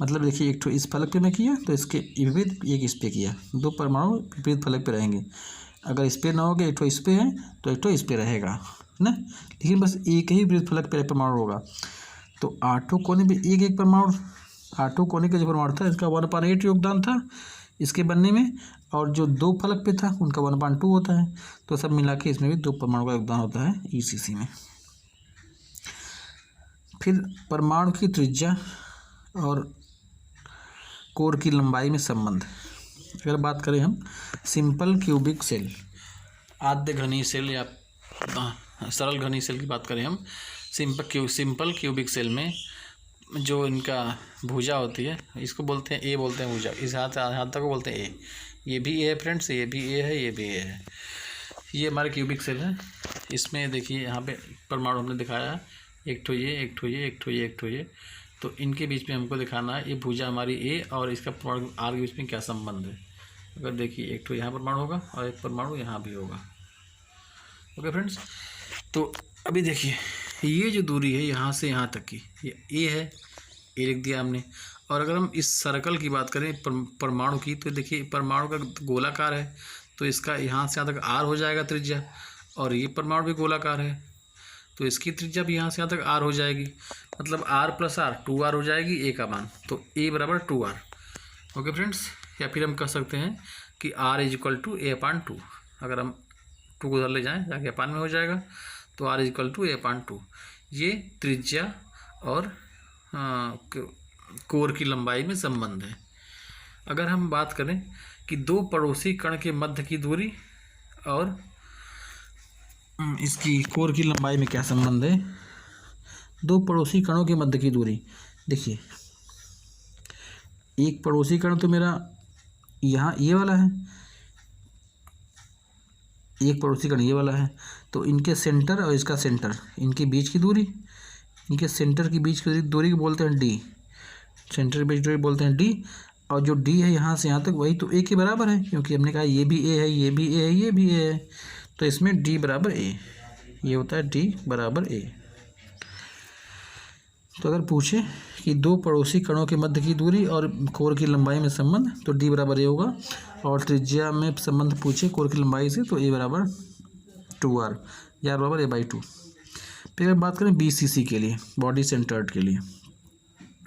मतलब देखिए, एक तो इस फलक पे मैं किया तो इसके विपरीत एक इस पे किया, 2 परमाणु विपरीत फलक पे रहेंगे। अगर इस पे ना होगा, एक तो इस पे है तो एक तो इस पे रहेगा ना, लेकिन बस एक ही विपरीत फलक पे परमाणु होगा। तो 8 कोने पे एक एक परमाणु, 8 कोने का जो परमाणु था इसका 1/8 योगदान था इसके बनने में, और जो 2 फलक पे था उनका 1/2 होता है। तो सब मिला के इसमें भी 2 परमाणु का योगदान होता है ECC में। फिर परमाणु की त्रिज्या और कोर की लंबाई में संबंध। अगर बात करें हम सिंपल क्यूबिक सेल, आद्य घनीय सेल या सरल घनीय सेल की बात करें हम, सिंपल क्यूबिक सेल में जो इनका भुजा होती है इसको बोलते हैं बोलते हैं भुजा, इस हाथ तक को बोलते हैं ये भी ए है फ्रेंड्स, ये भी ए है, ये भी ए है। ये हमारे क्यूबिक सेल है। इसमें देखिए यहाँ पे परमाणु हमने दिखाया, एक ठो ये, एक ठो ये, एक ठो ये, एक ठो ये, तो इनके बीच में हमको दिखाना है ये भुजा हमारी ए और इसका परमाणु आर के बीच में क्या संबंध है। अगर देखिए, एक ठो यहाँ परमाणु होगा और एक परमाणु यहाँ भी होगा। ओके फ्रेंड्स, तो अभी देखिए ये जो दूरी है यहाँ से यहाँ तक की, ये ए है, ए लिख दिया हमने। और अगर हम इस सर्कल की बात करें परमाणु की, तो देखिए परमाणु का गोलाकार है, तो इसका यहाँ से यहाँ तक आर हो जाएगा त्रिज्या, और ये परमाणु भी गोलाकार है तो इसकी त्रिज्या भी यहाँ से यहाँ तक आर हो जाएगी, मतलब आर प्लस आर 2r हो जाएगी ए का मान, तो ए बराबर 2r। ओके फ्रेंड्स, या फिर हम कह सकते हैं कि r = a/2। अगर हम 2 को उधर ले जाएँ जाके अपान में हो जाएगा, तो r = a/2। ये त्रिज्या और कोर की लंबाई में संबंध है। अगर हम बात करें कि 2 पड़ोसी कण के मध्य की दूरी और इसकी कोर की लंबाई में क्या संबंध है? 2 पड़ोसी कणों के मध्य की दूरी, देखिए एक पड़ोसी कण तो मेरा यहाँ ये वाला है, एक पड़ोसी कण ये वाला है, तो इनके सेंटर और इसका सेंटर, इनके बीच की दूरी, इनके सेंटर के बीच की दूरी को बोलते हैं d, सेंटर के बीच दूरी बोलते हैं d। और जो d है यहाँ से यहाँ तक वही तो a के बराबर है, क्योंकि हमने कहा ये भी a है, ये भी a है, ये भी a है, तो इसमें d बराबर a, ये होता है d बराबर a। तो अगर पूछे कि 2 पड़ोसी कणों के मध्य की दूरी और कोर की लंबाई में संबंध, तो d बराबर a होगा। और त्रिज्या में संबंध पूछे कोर की लंबाई से, तो a बराबर 2r या बराबर a/2। फिर अगर बात करें BCC के लिए, बॉडी सेंटर्ड के लिए,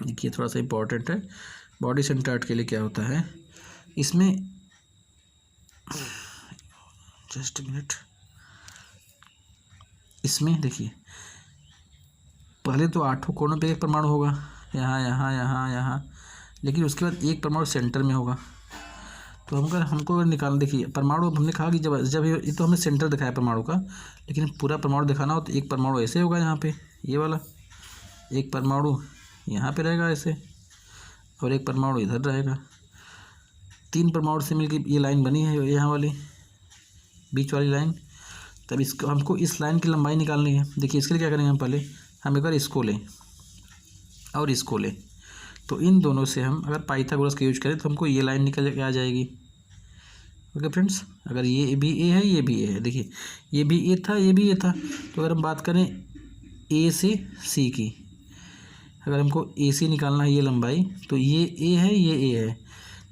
देखिए थोड़ा सा इम्पोर्टेंट है। बॉडी सेंटर्ड के लिए क्या होता है, इसमें जस्ट मिनट, इसमें देखिए पहले तो 8 कोनों पे एक परमाणु होगा, यहाँ यहाँ यहाँ यहाँ, लेकिन उसके बाद एक परमाणु सेंटर में होगा। तो हमको अगर निकाल, देखिए परमाणु हमने कहा कि जब ये तो हमने सेंटर दिखाया परमाणु का, लेकिन पूरा परमाणु दिखाना हो तो एक परमाणु ऐसे होगा यहाँ पे, ये वाला एक परमाणु यहाँ पे रहेगा ऐसे, और एक परमाणु इधर रहेगा। 3 परमाणु से मिलकर ये लाइन बनी है, यहाँ वाली बीच वाली लाइन। तब इसको हमको इस लाइन की लंबाई निकालनी है। देखिए इसके लिए क्या करेंगे, हम पहले हम एक बार इसको लें और इसको लें, तो इन दोनों से हम अगर पाइथागोरस का यूज करें तो हमको ये लाइन निकल के आ जाएगी। ओके फ्रेंड्स, अगर ये भी ए है, ये भी ए है, देखिए ये भी ए था, ये भी ए था, तो अगर हम बात करें ए से सी की, अगर हमको ए सी निकालना है ये लंबाई, तो ये ए है, ये ए है,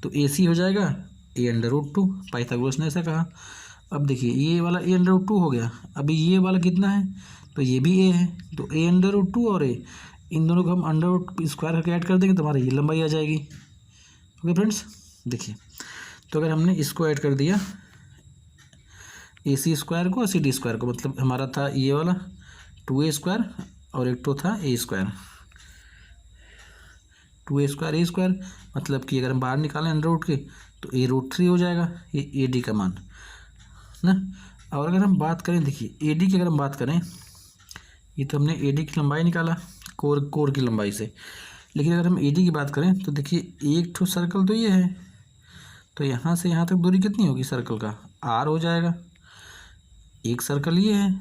तो ए सी हो जाएगा a√2, पाइथागोरस ने ऐसा कहा। अब देखिए ये वाला a√2 हो गया, अभी ये वाला कितना है, तो ये भी a है, तो a√2 और a, इन दोनों को हम √2 करके ऐड कर देंगे तो हमारी ये लंबाई आ जाएगी। ओके फ्रेंड्स, देखिए तो अगर हमने इसको ऐड कर दिया AC² को और CD² को, मतलब हमारा था ये वाला 2a² और एक तो था a², 2a² a², मतलब कि अगर हम बाहर निकालें अंडर के तो a√3 हो जाएगा ये AD का मान ना। और अगर हम बात करें, देखिए AD की अगर हम बात करें, ये तो हमने AD की लंबाई निकाला कोर की लंबाई से, लेकिन अगर हम AD की बात करें तो देखिए एक ठो सर्कल तो ये है, तो यहाँ से यहाँ तक दूरी कितनी होगी सर्कल का, R हो जाएगा। एक सर्कल ये है,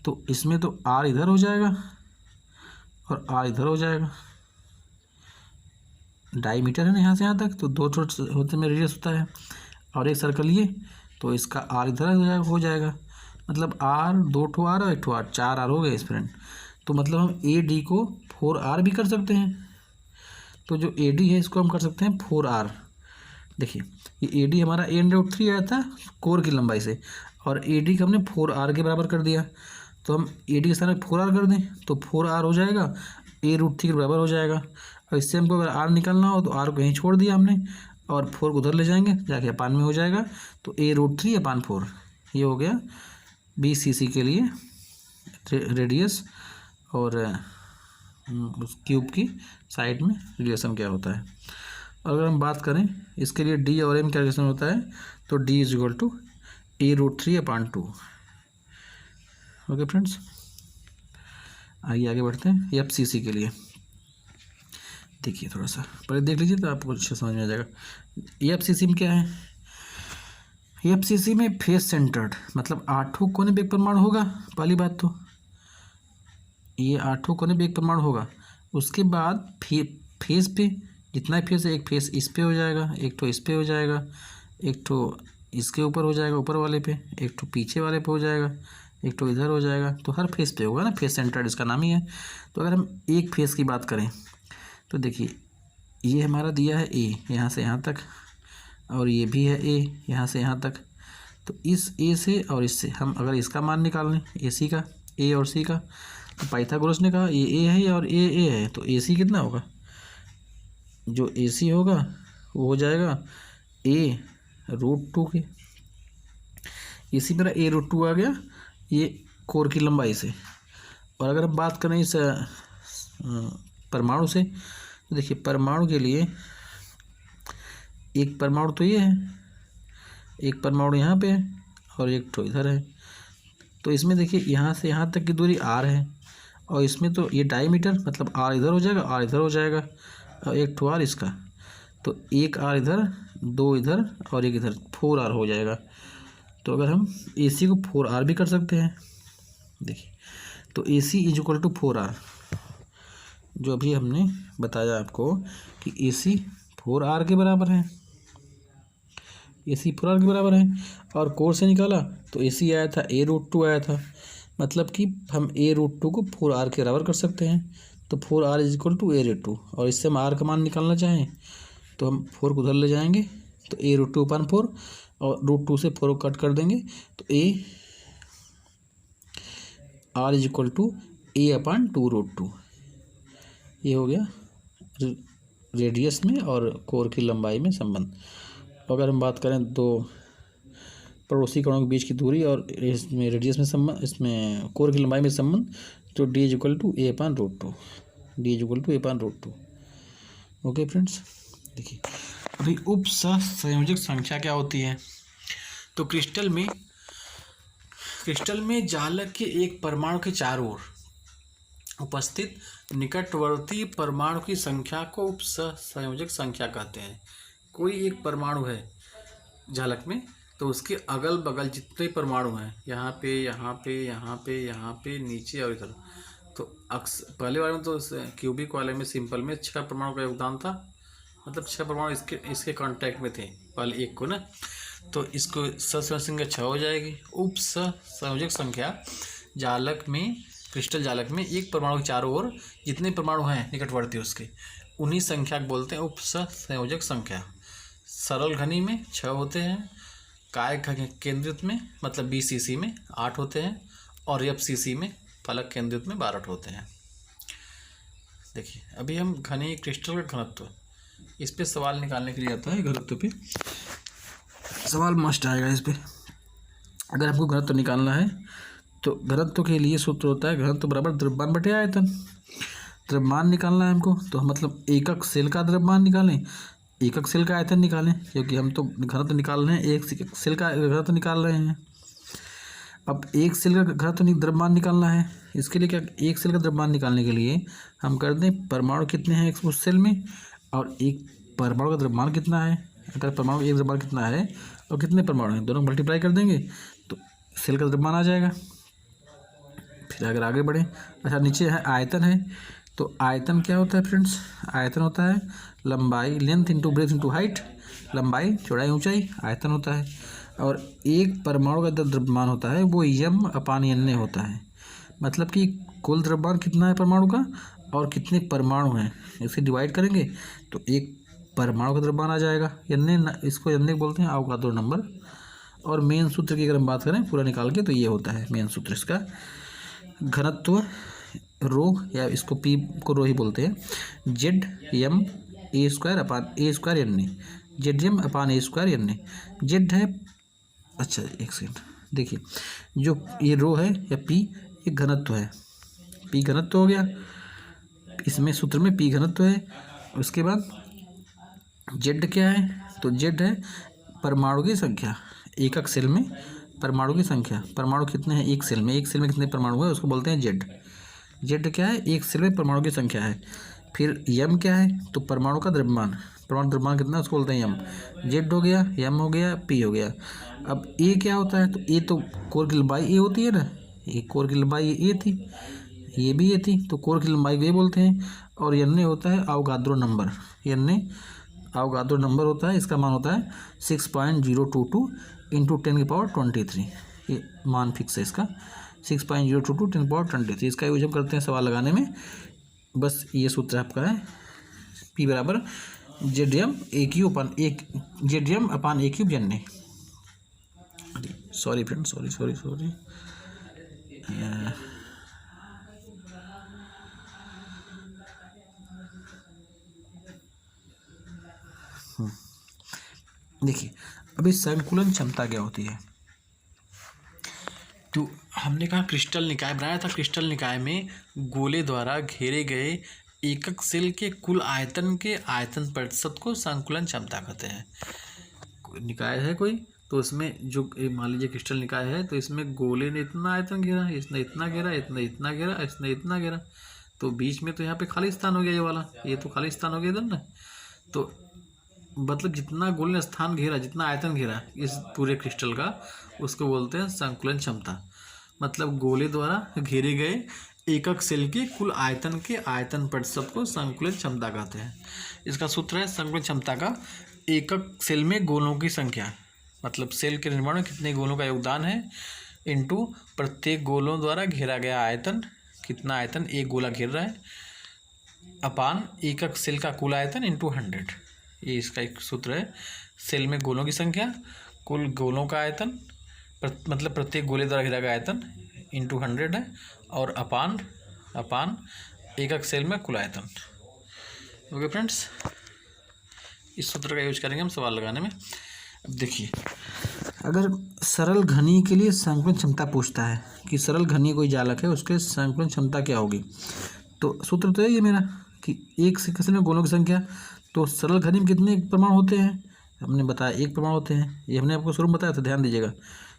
तो इसमें तो R इधर हो जाएगा और R इधर हो जाएगा, डायमीटर है ना यहाँ से यहाँ तक, तो 2 होते में रेडियस होता है, और एक सर्कल ये, तो इसका R इधर हो जाएगा, मतलब R 2 ठो R और 1 ठो R, 4 R हो गए इस फ्रेंड। तो मतलब हम AD को 4R भी कर सकते हैं, तो जो AD है इसको हम कर सकते हैं 4R। देखिए ये AD हमारा a√3 आया था कोर की लंबाई से, और AD को हमने 4R के बराबर कर दिया, तो हम AD के स्थान पर 4R कर दें तो 4R हो जाएगा, a√3 के बराबर हो जाएगा। और इससे हमको अगर R निकालना हो तो R को कहीं छोड़ दिया हमने, और 4 को उधर ले जाएंगे जाके अपान में हो जाएगा, तो a√3/4 ये हो गया BCC के लिए रेडियस, और उस क्यूब की साइड में रिलेशन क्या होता है। अगर हम बात करें इसके लिए D और M क्या रिलेशन होता है, तो D = a√3/2। ओके फ्रेंड्स, आइए आगे बढ़ते हैं FCC के लिए। देखिए थोड़ा सा पहले देख लीजिए तो आपको अच्छे समझ में आ जाएगा। FCC में क्या है, FCC में फेस सेंटर्ड, मतलब 8 कोने पे एक परमाणु होगा। पहली बात तो ये 8 कोने पे एक परमाणु होगा, उसके बाद फेस पे जितना ही फेस है, एक फेस इस पे हो जाएगा, एक तो इस पे हो जाएगा, एक तो इसके ऊपर हो जाएगा ऊपर वाले पे, एक तो पीछे वाले पे हो जाएगा, एक तो इधर हो जाएगा, तो हर फेस पे होगा ना, फेस सेंटर्ड इसका नाम ही है। तो अगर हम एक फेस की बात करें तो देखिए ये हमारा दिया है A यहाँ से यहाँ तक, और ये भी है A यहाँ से यहाँ तक, तो इस A से और इससे हम अगर इसका मान निकाल लें AC का, A और C का, तो पाइथागोरस ने कहा ये A है और A है, तो AC कितना होगा, जो AC होगा वो हो जाएगा a√2 के, इसी तरह a√2 आ गया ये कोर की लंबाई से। और अगर हम बात करें इस परमाणु से, तो देखिए परमाणु के लिए एक परमाणु तो ये है, एक परमाणु यहाँ पे है और एक तो इधर है, तो इसमें देखिए यहाँ से यहाँ तक की दूरी R है, और इसमें तो ये डायमीटर, मतलब R इधर हो जाएगा, R इधर हो जाएगा, और एक तो R इसका, तो एक R इधर, 2 इधर और एक इधर, 4R हो जाएगा। तो अगर हम AC को 4R भी कर सकते हैं, देखिए तो AC = 4R, जो अभी हमने बताया आपको कि AC 4R के बराबर है, AC 4R के बराबर है, और कोर से निकाला तो AC आया था a√2 आया था, मतलब कि हम a√2 को 4R के बराबर कर सकते हैं, तो 4R = a√2, और इससे हम R का मान निकालना चाहें तो हम 4 को उधर ले जाएंगे, तो a√2/4 और √2 से 4 को कट कर देंगे, तो R = a/2√2, ये हो गया रेडियस में और कोर की लंबाई में संबंध। अगर हम बात करें 2 पड़ोसी कणों के बीच की दूरी और इसमें रेडियस में संबंध, इसमें कोर की लंबाई में संबंध, तो d = a/√2, d = a/√2। Okay friends, देखिए अभी उपसंयोजक संख्या क्या होती है। तो क्रिस्टल में जालक के एक परमाणु के चारों ओर उपस्थित निकटवर्ती परमाणु की संख्या को उपसंयोजक संख्या कहते हैं। कोई एक परमाणु है जालक में, तो उसके अगल बगल जितने परमाणु हैं, यहाँ पे यहाँ पे यहाँ पे यहाँ पे नीचे और इधर, तो पहले वाले में तो क्यूबिक वाले में सिंपल में 6 परमाणु का योगदान था, मतलब 6 परमाणु इसके कांटेक्ट में थे पहले एक को ना, तो इसको सहसंयोजक संख्या 6 हो जाएगी। उपसंयोजक संख्या जालक में, क्रिस्टल जालक में एक परमाणु के चारों ओर जितने परमाणु हैं निकटवर्ती उसके, उन्हीं संख्या को बोलते हैं उपसंयोजक संख्या। सरल घनी में 6 होते हैं, काय केंद्रित में मतलब BCC में 8 होते हैं, और FCC में फलक केंद्रित में 12 होते हैं। देखिए अभी हम घनी क्रिस्टल का घनत्व, इस पे सवाल निकालने के लिए आता है। घनत्व पे सवाल मस्ट आएगा इस पे। अगर आपको घनत्व निकालना है तो घनत्व के लिए सूत्र होता है घनत्व बराबर द्रव्यमान बटे आयतन। द्रव्यमान निकालना है हमको, तो हम मतलब एकक सेल का द्रव्यमान निकालें, एकक सेल का आयतन निकालें, क्योंकि हम तो घनत्व निकाल रहे हैं, एक सेल का घनत्व निकाल रहे हैं। अब एक सेल का घनत्व द्रव्यमान निकालना है, इसके लिए क्या, एक सेल का द्रव्यमान निकालने के लिए हम कर दें परमाणु कितने हैं उस सेल में, और एक परमाणु का द्रव्यमान कितना है, अगर परमाणु एक द्रव्यमान कितना है और कितने परमाणु हैं, दोनों मल्टीप्लाई कर देंगे तो सेल का द्रव्यमान आ जाएगा। फिर अगर आगे बढ़ें, अच्छा नीचे है आयतन है, तो आयतन क्या होता है फ्रेंड्स, आयतन होता है लंबाई, length into breadth into height, लंबाई चौड़ाई ऊंचाई आयतन होता है। और एक परमाणु का द्रव्यमान होता है वो m/n होता है, मतलब कि कुल द्रव्यमान कितना है परमाणु का और कितने परमाणु हैं, इसे डिवाइड करेंगे तो एक परमाणु का द्रव्यमान आ जाएगा। इसको n बोलते हैं, अवोगाद्रो नंबर। और मेन सूत्र की अगर हम बात करें पूरा निकाल के, तो ये होता है मेन सूत्र इसका, घनत्व रो, या इसको P को रो ही बोलते हैं, ZM/A²/A²N, ZM/A²N। जेड है, अच्छा एक सेकंड देखिए, जो ये रो है या P ये घनत्व है, P घनत्व हो गया, इसमें सूत्र में P घनत्व है। उसके बाद Z क्या है, तो Z है परमाणु की संख्या, एकक सेल में परमाणु की संख्या, परमाणु कितने हैं एक सेल में कितने परमाणु है उसको बोलते हैं Z। Z क्या है, एक सेल में परमाणु की संख्या है। फिर M क्या है, तो परमाणु का द्रव्यमान, परमाणु द्रव्यमान कितना है उसको बोलते हैं M। Z हो गया, M हो गया, P हो गया। अब A क्या होता है, तो A तो कोर की लंबाई A होती है ना, ये कोर की लंबाई A थी, ये भी A थी, तो कोर की लंबाई A बोलते हैं। और N होता है Avogadro number, N Avogadro number होता है, इसका मान होता है 6.022 इंटू 10⁻23, ये मान फिक्स है इसका 6.022 10⁻23। इसका यूज हम करते हैं सवाल लगाने में। बस ये सूत्र आपका है, P बराबर ZM/A3 सॉरी फ्रेंड, सॉरी देखिए अभी संकुलन क्षमता क्या होती है। तो हमने कहा क्रिस्टल निकाय बनाया था, क्रिस्टल निकाय में गोले द्वारा घेरे गए एकक सेल के कुल आयतन के आयतन प्रतिशत को संकुलन क्षमता कहते हैं। निकाय है कोई, तो उसमें जो मान लीजिए क्रिस्टल निकाय है, तो इसमें गोले ने इतना आयतन घेरा, इसने इतना घेरा, इसने इतना घेरा, इसने इतना घेरा, तो बीच में तो यहाँ पे खाली स्थान हो गया, ये वाला ये तो खाली स्थान हो गया इधर ना। तो मतलब जितना गोले ने स्थान घेरा, जितना आयतन घेरा इस पूरे क्रिस्टल का, उसको बोलते हैं संकुलन क्षमता। मतलब गोले द्वारा घेरे गए एकक सेल के कुल आयतन के आयतन प्रतिशत को संकुलन क्षमता कहते हैं। इसका सूत्र है संकुलन क्षमता का एकक सेल में गोलों की संख्या, मतलब सेल के निर्माण में कितने गोलों का योगदान है, इनटू प्रत्येक गोलों द्वारा घेरा गया आयतन, कितना आयतन एक गोला घेर रहा है, अपान एकक सेल का कुल आयतन इंटू 100। ये इसका एक सूत्र है। सेल में गोलों की संख्या, कुल गोलों का आयतन, मतलब प्रत्येक गोले द्वारा घेरा गया आयतन इंटू 100 है, और अपान एकक सेल में कुल आयतन। ओके फ्रेंड्स, इस सूत्र का यूज करेंगे हम सवाल लगाने में। अब देखिए अगर सरल घनी के लिए संकुलन क्षमता पूछता है कि सरल घनी कोई जालक है उसके संकुलन क्षमता क्या होगी, तो सूत्र तो ये मेरा कि एक से किसी गोलों की संख्या, तो सरल घनी में कितने परमाणु होते हैं, हमने बताया एक परमाणु होते हैं, ये हमने आपको शुरू में बताया था, ध्यान दीजिएगा।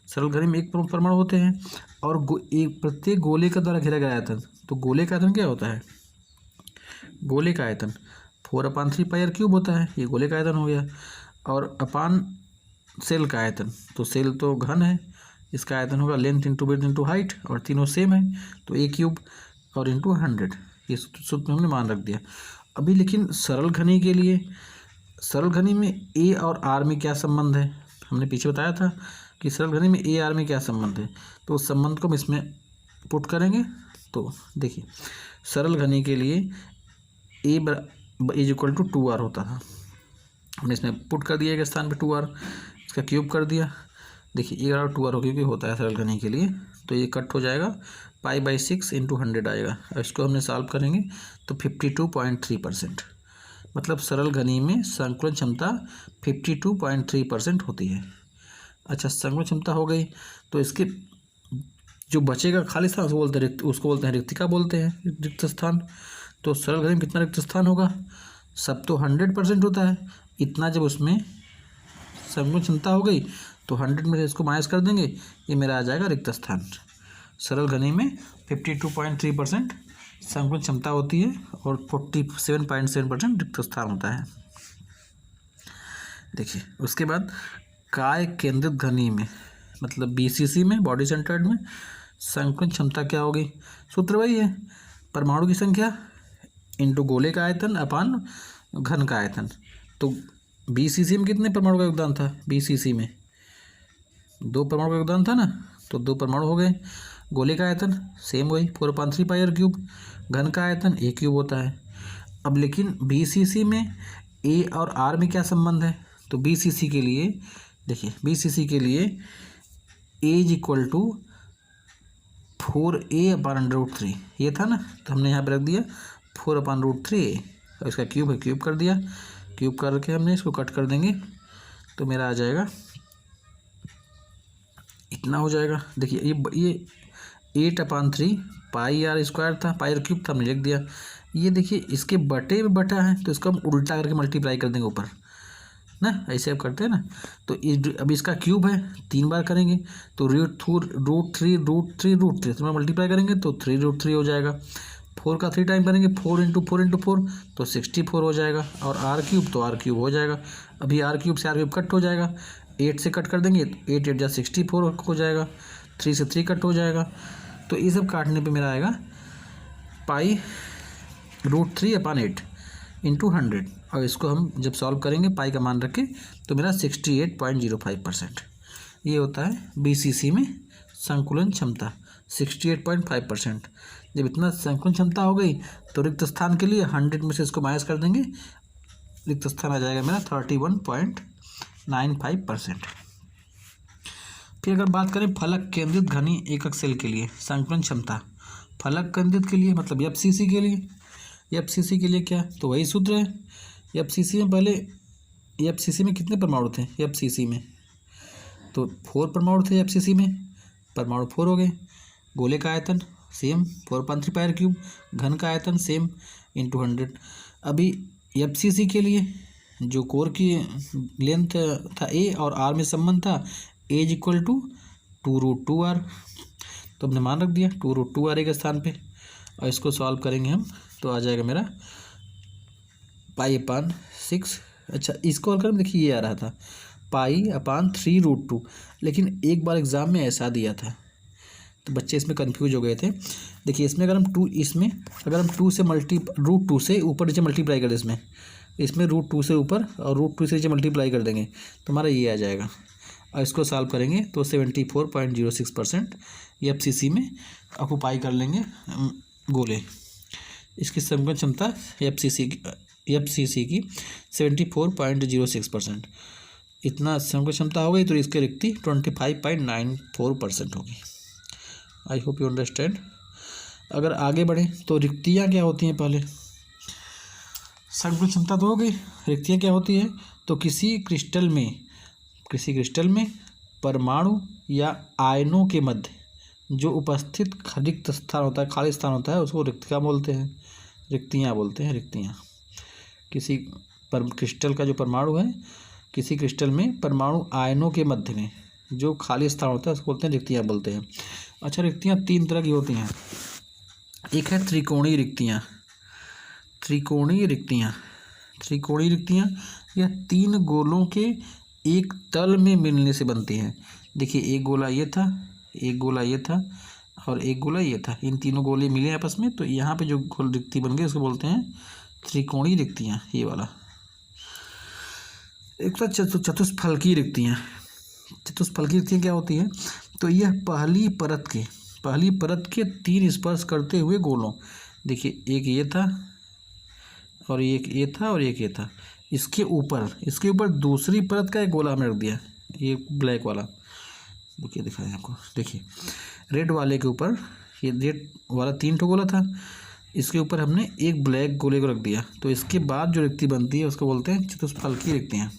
सरल घनी में एक परमाणु होते हैं और एक प्रत्येक गोले का द्वारा घेरा गया आयतन, तो गोले का आयतन क्या होता है, गोले का आयतन 4/3 पाई r³ होता है, ये गोले का आयतन हो गया। और अपान सेल का आयतन, तो सेल तो घन है, इसका आयतन होगा length into breadth into height, और तीनों सेम है तो a³ और इंटू 100, ये सूत्र हमने मान रख दिया। अभी लेकिन सरल घनी के लिए, सरल घनी में a और r में क्या संबंध है, हमने पीछे बताया था कि सरल घनी में a r में क्या संबंध है, तो उस संबंध को हम इसमें पुट करेंगे। तो देखिए सरल घनी के लिए a is equal to 2r होता था, हमने इसमें पुट कर दिया एक स्थान पे 2r, इसका क्यूब कर दिया। देखिए a और 2r क्योंकि होता है सरल घनी के लिए, तो ये कट हो जाएगा, π/6 इंटू 100 आएगा। अब इसको हमने सॉल्व करेंगे तो 52.3%, मतलब सरल घनी में संकुलन क्षमता 52.3% होती है। अच्छा, संकुलन क्षमता हो गई, तो इसके जो बचेगा खाली स्थान उसको बोलते हैं रिक्तिका बोलते हैं, रिक्त स्थान। तो सरल घनी में कितना रिक्त स्थान होगा, सब तो 100% होता है, इतना जब उसमें संकुलन क्षमता हो गई तो 100 में से इसको माइनस कर देंगे, ये मेरा आ जाएगा रिक्त स्थान। सरल घनी में 52.3% संकुलन क्षमता होती है और 47.7% रिक्त स्थान होता है। देखिए उसके बाद काय केंद्रित घनी में, मतलब BCC में, बॉडी सेंटर्ड में संकुलन क्षमता क्या होगी, सूत्र वही है, परमाणु की संख्या इंटू गोले का आयतन अपान घन का आयतन। तो BCC में कितने परमाणु का योगदान था, BCC में 2 परमाणु का योगदान था ना, तो 2 परमाणु हो गए। गोले का आयतन सेम वही 4/3 पाई r³, घन का आयतन a³ होता है। अब लेकिन BCC में a और r में क्या संबंध है, तो BCC के लिए देखिए, BCC के लिए a is equal to 4a/√3 ये था ना, तो हमने यहाँ पर रख दिया 4/√3a, और इसका क्यूब है, क्यूब कर दिया, क्यूब करके हमने इसको कट कर देंगे तो मेरा आ जाएगा इतना हो जाएगा। देखिए ये 8/3 पाई r² था, पाई r³ था, हमने लिख दिया। ये देखिए इसके बटे में बटा है, तो इसको हम उल्टा करके मल्टीप्लाई कर देंगे ऊपर ना, ऐसे अब करते हैं ना। तो अब इसका क्यूब है, 3 बार करेंगे तो √3 तो मल्टीप्लाई करेंगे तो 3√3 हो जाएगा। 4 का 3 टाइम करेंगे, 4 इंटू 4 तो 64 हो जाएगा, और r³ तो r³ हो जाएगा। अभी r³ से r³ कट हो जाएगा, 8 से कट कर देंगे, 8 8 64 हो जाएगा, 3 से 3 कट हो जाएगा। तो ये सब काटने पे मेरा आएगा π√3/8 इंटू 100, और इसको हम जब सॉल्व करेंगे पाई का मान रख के तो मेरा 68.05%, ये होता है BCC में संकुलन क्षमता 68.5%। जब इतना संकुलन क्षमता हो गई तो रिक्त स्थान के लिए 100 में से इसको माइनस कर देंगे, रिक्त स्थान आ जाएगा मेरा 31.95%। फिर अगर बात करें फलक केंद्रित घनी एकक सेल के लिए संकुलन क्षमता, फलक केंद्रित के लिए मतलब FCC के लिए, FCC के लिए क्या, तो वही सूत्र है। FCC में पहले, FCC में कितने परमाणु थे, FCC में तो 4 परमाणु थे, FCC में परमाणु 4 हो गए। गोले का आयतन सेम 4/3 पाई r³, घन का आयतन सेम इंटू 100। अभी FCC के लिए जो कोर की लेंथ था a और r में संबंध था a is equal to 2√2r, तो हमने मान रख दिया 2√2r के स्थान पे, और इसको सॉल्व करेंगे हम तो आ जाएगा मेरा π/6। अच्छा, इसको हल करें, देखिए ये आ रहा था π/3√2, लेकिन एक बार एग्ज़ाम में ऐसा दिया था तो बच्चे इसमें कंफ्यूज हो गए थे। देखिए इसमें अगर हम 2 से √2 से ऊपर नीचे मल्टीप्लाई कर दें, इसमें √2 से ऊपर और √2 से नीचे मल्टीप्लाई कर देंगे तो हमारा ये आ जाएगा, और इसको सॉल्व करेंगे तो 74.06% FCC में ऑक्यूपाई कर लेंगे गोले। इसकी संकुलन क्षमता FCC की 74.06%, इतना संकुलन क्षमता हो गई तो इसकी रिक्ति 25.94% होगी। I hope you understand. अगर आगे बढ़ें तो रिक्तियाँ क्या होती हैं, पहले संकुलन क्षमता तो हो गई, रिक्तियाँ क्या होती है, तो किसी क्रिस्टल में परमाणु या आयनों के मध्य जो उपस्थित रिक्त स्थान होता है, खाली स्थान होता है, उसको रिक्तिका बोलते हैं, रिक्तियाँ बोलते हैं, रिक्तियाँ। किसी क्रिस्टल का जो परमाणु है, किसी क्रिस्टल में परमाणु आयनों के मध्य में जो खाली स्थान होता है उसको बोलते हैं, रिक्तियाँ बोलते हैं। अच्छा, रिक्तियाँ 3 तरह की होती हैं। एक है त्रिकोणीय रिक्तियाँ। त्रिकोणीय रिक्तियाँ, त्रिकोणीय रिक्तियाँ यह 3 गोलों के एक तल में मिलने से बनती हैं। देखिए, एक गोला ये था, एक गोला ये था और एक गोला ये था। इन तीनों गोले मिले आपस में, तो यहाँ पे जो गोल रिक्ति बन गई उसको बोलते हैं त्रिकोणीय रिक्तियाँ। ये वाला एक तो चतुष्फलकीय रिक्तियाँ। चतुष्फलकीय रिक्तियाँ क्या होती है? तो यह पहली परत के 3 स्पर्श करते हुए गोलों, देखिए एक ये था और एक ये था और एक ये था, इसके ऊपर दूसरी परत का एक गोला हमने रख दिया, ये ब्लैक वाला। देखिए, दिखाएं आपको, देखिए रेड वाले के ऊपर, ये रेड वाला 3 ठो गोला था, इसके ऊपर हमने एक ब्लैक गोले को रख दिया, तो इसके बाद जो रिक्ति बनती है उसको बोलते हैं चतुष्फलकीय रिक्तियाँ।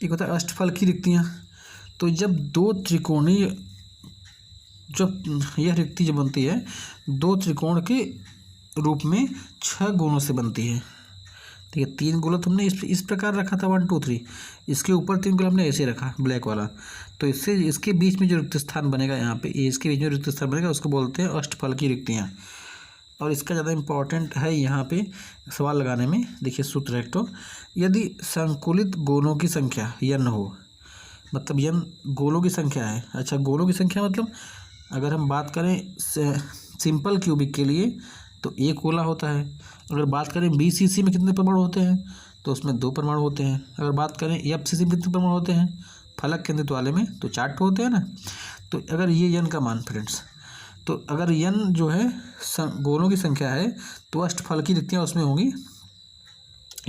एक होता है अष्टफलकीय रिक्तियाँ। तो जब यह रिक्ति जो बनती है 2 त्रिकोण के रूप में 6 गोलों से बनती है। ठीक है, 3 गोला तो हमने इस प्रकार रखा था 1 2 3, इसके ऊपर 3 गोला हमने ऐसे रखा ब्लैक वाला, तो इससे इसके बीच में जो रिक्त स्थान बनेगा, यहाँ पे इसके बीच में रिक्त स्थान बनेगा उसको बोलते हैं अष्टफलकीय रिक्तियाँ। और इसका ज़्यादा इम्पॉर्टेंट है यहाँ पे सवाल लगाने में। देखिए सूत्र है तो, यदि संकुलित गोलों की संख्या n हो, मतलब n गोलों की संख्या है। अच्छा, गोलों की संख्या मतलब अगर हम बात करें सिंपल क्यूबिक के लिए तो 1 गोला होता है। अगर बात करें BCC में कितने परमाणु होते हैं, तो उसमें 2 परमाणु होते हैं। अगर बात करें FCC में कितने परमाणु होते हैं, फलक केंद्रित वाले में, तो 4 होते हैं ना। तो अगर ये n का मान फ्रेंड्स, तो अगर n जो है गोलों की संख्या है तो अष्टफलकीय रिक्तियाँ उसमें होंगी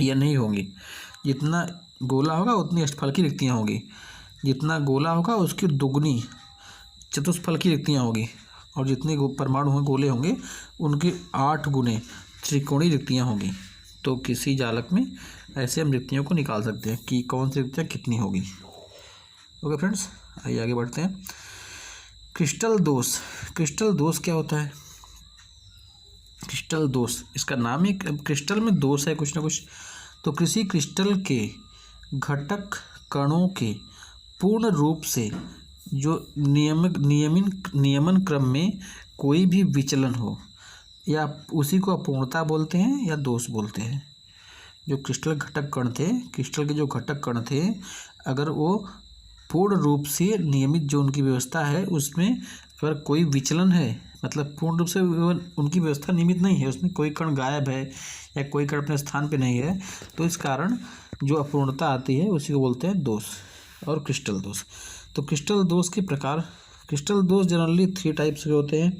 या नहीं होंगी। जितना गोला होगा उतनी अष्टफलकीय रिक्तियाँ होंगी, जितना गोला होगा उसकी दुगनी चतुष्फलकीय रिक्तियाँ होगी, और जितने परमाणु होंगे, गोले होंगे, उनके 8 गुने त्रिकोणीय रिक्तियाँ होंगी। तो किसी जालक में ऐसे हम रिक्तियों को निकाल सकते हैं कि कौन सी रिक्तियाँ कितनी होगी। ओके फ्रेंड्स, आइए आगे बढ़ते हैं। क्रिस्टल दोष। क्रिस्टल दोष क्या होता है? क्रिस्टल दोष, इसका नाम ही क्रिस्टल में दोष है कुछ ना कुछ। तो किसी क्रिस्टल के घटक कणों के पूर्ण रूप से जो नियमन क्रम में कोई भी विचलन हो, या उसी को अपूर्णता बोलते हैं या दोष बोलते हैं। जो क्रिस्टल घटक कण थे, क्रिस्टल के जो घटक कण थे, अगर वो पूर्ण रूप से नियमित जो उनकी व्यवस्था है उसमें अगर कोई विचलन है, मतलब पूर्ण रूप से उनकी व्यवस्था नियमित नहीं है, उसमें कोई कण गायब है या कोई कण अपने स्थान पे नहीं है, तो इस कारण जो अपूर्णता आती है उसी को बोलते हैं दोष और क्रिस्टल दोष। तो क्रिस्टल दोष के प्रकार, क्रिस्टल दोष जनरली 3 टाइप्स के होते हैं: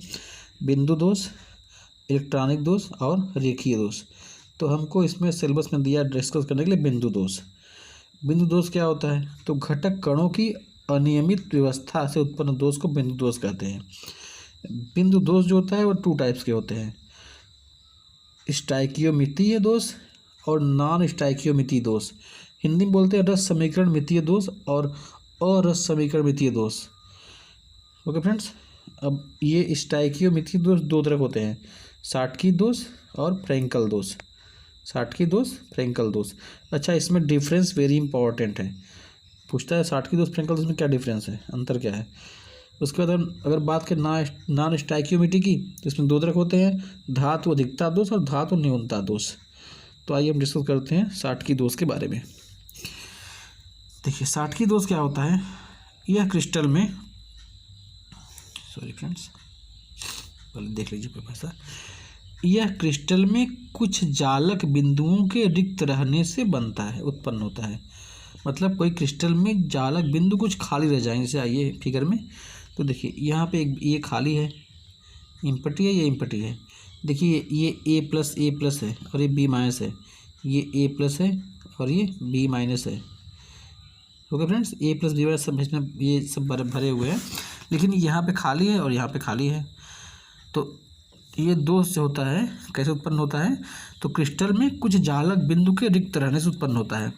बिंदु दोष, इलेक्ट्रॉनिक दोष और रेखीय दोष। तो हमको इसमें सिलेबस में दिया डिस्कस करने के लिए बिंदु दोष। बिंदु दोष क्या होता है? तो घटक कणों की अनियमित व्यवस्था से उत्पन्न दोष को बिंदु दोष कहते हैं। बिंदु दोष जो होता है वो 2 टाइप्स के होते हैं: स्टाइकियोमितीय दोष और नॉन स्टाइकियोमितीय दोष। हिंदी में बोलते हैं रस समीकरण मितीय दोष और अरस समीकरण मितीय दोष। ओके फ्रेंड्स, अब ये स्टाइकियोमितीय दोष 2 तरह के होते हैं: शाटकी दोष और फ्रेंकल दोष। शाटकी दोष, फ्रेंकल दोष। अच्छा, इसमें डिफरेंस वेरी इंपॉर्टेंट है, पूछता है शाटकी दोष फ्रेंकल दोष में क्या डिफरेंस है, अंतर क्या है। उसके बाद अगर बात करें नॉन स्टाइकियोमिटी की, तो इसमें 2 तरह होते हैं: धातु अधिकता दोष और धातु न्यूनता दोष। तो आइए हम डिस्कस करते हैं शाटकी दोष के बारे में। देखिए शाटकी दोष क्या होता है? यह क्रिस्टल में, सॉरी फ्रेंड्स, पहले देख लीजिए प्रोफेसर, यह क्रिस्टल में कुछ जालक बिंदुओं के रिक्त रहने से बनता है, उत्पन्न होता है। मतलब कोई क्रिस्टल में जालक बिंदु कुछ खाली रह जाएंगे। जैसे आइए फिगर में, तो देखिए यहाँ पे एक ये खाली है, इम्पटी है, ये इम्पटी है। देखिए ये A+A+ है और ये B- है, ये A+ है और ये B- है। ओके फ्रेंड्स, A+B- सब इसमें ये सब भरे हुए हैं, लेकिन यहाँ पे खाली है और यहाँ पे खाली है। तो ये दोष जो होता है कैसे उत्पन्न होता है? तो क्रिस्टल में कुछ जालक बिंदु के रिक्त रहने से उत्पन्न होता है।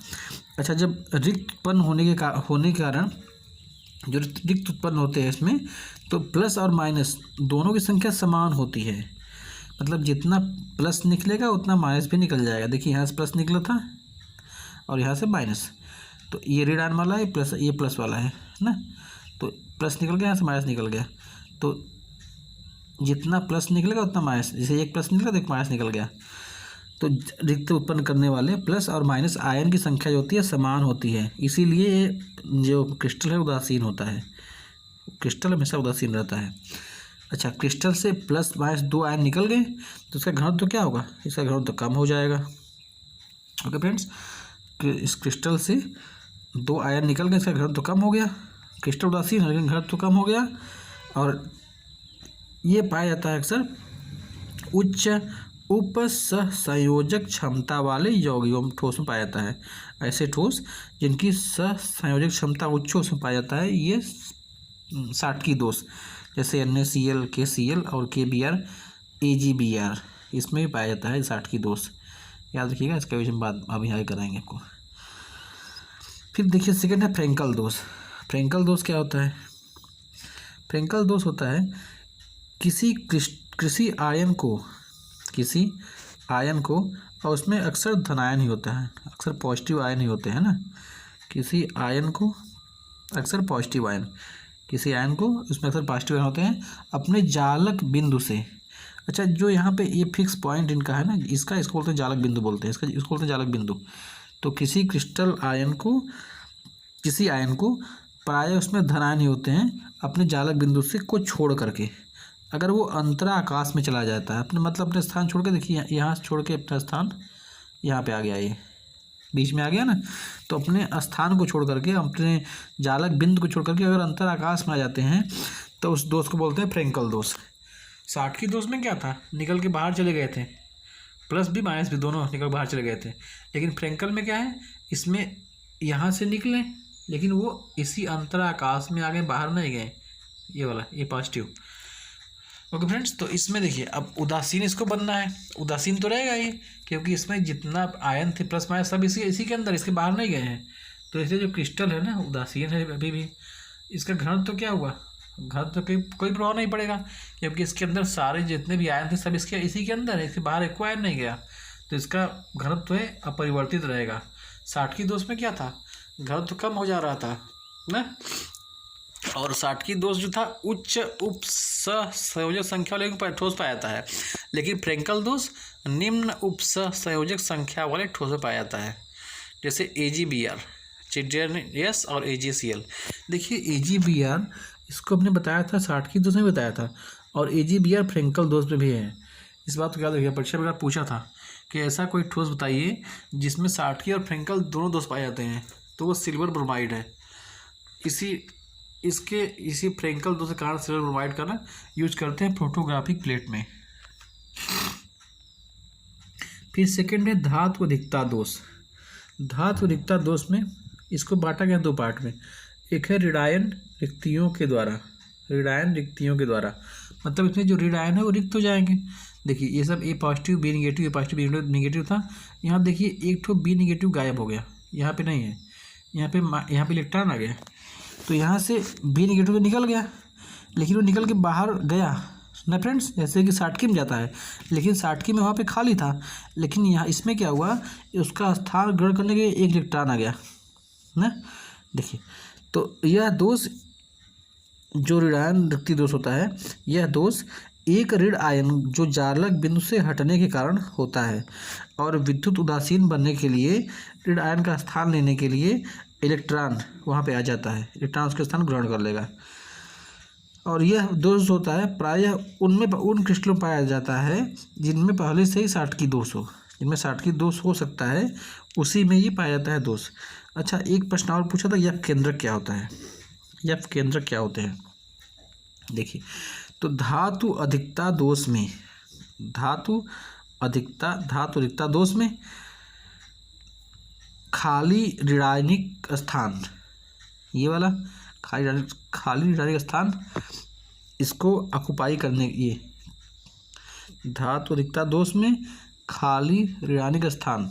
अच्छा, जब रिक्त उत्पन्न होने के कारण जो रिक्त उत्पन्न होते हैं इसमें, तो प्लस और माइनस दोनों की संख्या समान होती है। मतलब जितना प्लस निकलेगा उतना माइनस भी निकल जाएगा। देखिए यहाँ से प्लस निकला था और यहाँ से माइनस, तो ये ऋण आने वाला है, प्लस ये प्लस वाला है ना, तो प्लस निकल गया, यहाँ से माइनस निकल गया। तो जितना प्लस निकलेगा उतना माइनस, जैसे एक प्लस निकला तो एक माइनस निकल गया। तो रिक्त उत्पन्न करने वाले प्लस और माइनस आयन की संख्या जो होती है समान होती है, इसीलिए जो क्रिस्टल है उदासीन होता है। क्रिस्टल हमेशा उदासीन रहता है। अच्छा, क्रिस्टल से प्लस माइनस 2 आयन निकल गए तो इसका घनत्व तो क्या होगा, इसका घनत्व तो कम हो जाएगा। ओके फ्रेंड्स, इस क्रिस्टल से 2 आयन निकल गए, इसका घनत्व तो कम हो गया। क्रिस्टल उदासीन है लेकिन घनत्व तो कम हो गया। और ये पाया जाता है अक्सर उच्च उपसंयोजक क्षमता वाले यौगिकों ठोस में पाया जाता है। ऐसे ठोस जिनकी सहसंयोजक क्षमता उच्च उसमें पाया जाता है ये साटकी दोष, जैसे NaCl, KCl और KBr, AgBr, इसमें भी पाया जाता है साटकी दोष। याद रखिएगा, इसका विषय बाद अभी आगे कराएंगे आपको। फिर देखिए सेकंड है फ्रेंकल दोष। फ्रेंकल दोष क्या होता है? फ्रेंकल दोष होता है किसी आयन को और उसमें अक्सर धनायन ही होता है, अक्सर पॉजिटिव आयन ही होते हैं ना। किसी आयन को अक्सर पॉजिटिव आयन, किसी आयन को उसमें अक्सर पॉजिटिव आयन होते हैं अपने जालक बिंदु से। अच्छा, जो यहाँ पे ये फिक्स पॉइंट इनका है ना, इसको बोलते हैं जालक बिंदु बोलते हैं, इसको बोलते हैं जालक बिंदु। तो किसी आयन को प्रायः उसमें धनायन ही होते हैं अपने जालक बिंदु से को छोड़ करके। अगर वो अंतरा आकाश में चला जाता है अपने स्थान छोड़ के, देखिए यहाँ से छोड़ के अपना स्थान यहाँ पे आ गया, ये बीच में आ गया ना, तो अपने स्थान को छोड़ करके, अपने जालक बिंदु को छोड़ करके अगर अंतर आकाश में आ जाते हैं तो उस दोष को बोलते हैं फ्रेंकल दोष। साटकी दोष में क्या था, निकल के बाहर चले गए थे, प्लस भी माइनस भी दोनों निकल बाहर चले गए थे। लेकिन फ्रेंकल में क्या है, इसमें यहाँ से निकले लेकिन वो इसी अंतर आकाश में आ गए, बाहर नहीं गए, ये वाला ये पॉजिटिव। ओके फ्रेंड्स, तो इसमें देखिए अब उदासीन इसको बनना है, उदासीन तो रहेगा ये, क्योंकि इसमें जितना आयन थे प्लस माइनस सब इसी के अंदर, इसके बाहर नहीं गए हैं। तो इसलिए जो क्रिस्टल है ना उदासीन है अभी भी। इसका घनत्व तो क्या हुआ, घनत्व तो कोई प्रभाव नहीं पड़ेगा, क्योंकि इसके अंदर सारे जितने भी आयन थे सब इसी के अंदर है, इसके बाहर एक आयन नहीं गया, तो इसका घनत्व है अपरिवर्तित रहेगा। साटकी दोष में क्या था, घनत्व कम हो जा रहा था ना, और साटकी दोष जो था उच्च उपसंयोजक संख्या वाले ठोस पाया जाता है, लेकिन फ्रेंकल दोष निम्न उपसंयोजक संख्या वाले ठोस में पाया जाता है, जैसे AgBr, चिड्रेनियस और AgCl। देखिए AgBr इसको हमने बताया था, साटकी दोष में बताया था, और AgBr फ्रेंकल दोष में भी है। इस बात को याद रखिए, परीक्षा में पूछा था कि ऐसा कोई ठोस बताइए जिसमें साटकी और फ्रेंकल दोनों दोष पाए जाते हैं, तो वो सिल्वर ब्रोमाइड है। इसी फ्रेंकल दोष के कारण सिल्वर ब्रोमाइड का ना यूज करते हैं फोटोग्राफिक प्लेट में। फिर सेकंड है धातु अधिकता दोष। धातु अधिकता दोष में इसको बांटा गया 2 पार्ट में। एक है ऋणायन रिक्तियों के द्वारा, मतलब इसमें जो ऋण आयन है वो रिक्त हो जाएंगे। देखिए ये सब A positive B negative, A positive B negative था। यहाँ देखिए एक ठो B निगेटिव गायब हो गया, यहाँ पे नहीं है, यहाँ पे इलेक्ट्रॉन आ गया, तो यहाँ से B निगेटिव तो निकल गया, लेकिन वो निकल के बाहर गया ना फ्रेंड्स, जैसे कि साटकी में जाता है, लेकिन साटकी में वहाँ पे खाली था, लेकिन यहाँ इसमें क्या हुआ, उसका स्थान ग्रहण करने के एक इलेक्ट्रॉन आ गया ना। देखिए तो यह दोष जो ऋणायन रिक्ति दोष होता है, यह दोष एक ऋण आयन जो जालक बिंदु से हटने के कारण होता है, और विद्युत उदासीन बनने के लिए ऋण आयन का स्थान लेने के लिए इलेक्ट्रॉन वहाँ पे आ जाता है, इलेक्ट्रॉन उसका स्थान ग्रहण कर लेगा। और यह दोष होता है प्रायः उन क्रिस्टलों पाया जाता है जिनमें पहले से ही साटकी दोष हो, जिनमें साटकी दोष हो सकता है, उसी में ये पाया जाता है दोष। अच्छा, एक प्रश्न और पूछा था, यह केंद्रक क्या होता है, यह केंद्रक क्या होते हैं? देखिए तो धातु अधिकता दोष में, धातु अधिकता दोष में खाली ऋणायनिक स्थान, ये वाला खाली ऋणायनिक स्थान, इसको ऑक्युपाई करने, ये धातु अधिकता दोष में खाली ऋणायनिक स्थान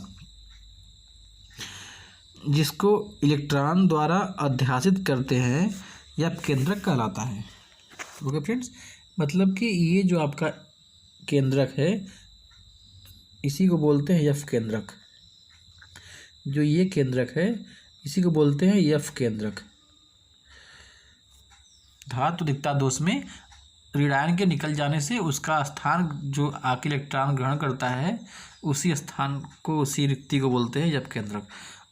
जिसको इलेक्ट्रॉन द्वारा अध्यासित करते हैं यह केंद्रक कहलाता है। ओके फ्रेंड्स, मतलब कि ये जो आपका केंद्रक है इसी को बोलते हैं यफ केंद्रक। जो ये केंद्रक है इसी को बोलते हैं यफ केंद्रक। धातु अधिकता दोष में ऋणायन के निकल जाने से उसका स्थान जो आके इलेक्ट्रॉन ग्रहण करता है उसी स्थान को, उसी रिक्ति को बोलते हैं यफ केंद्रक।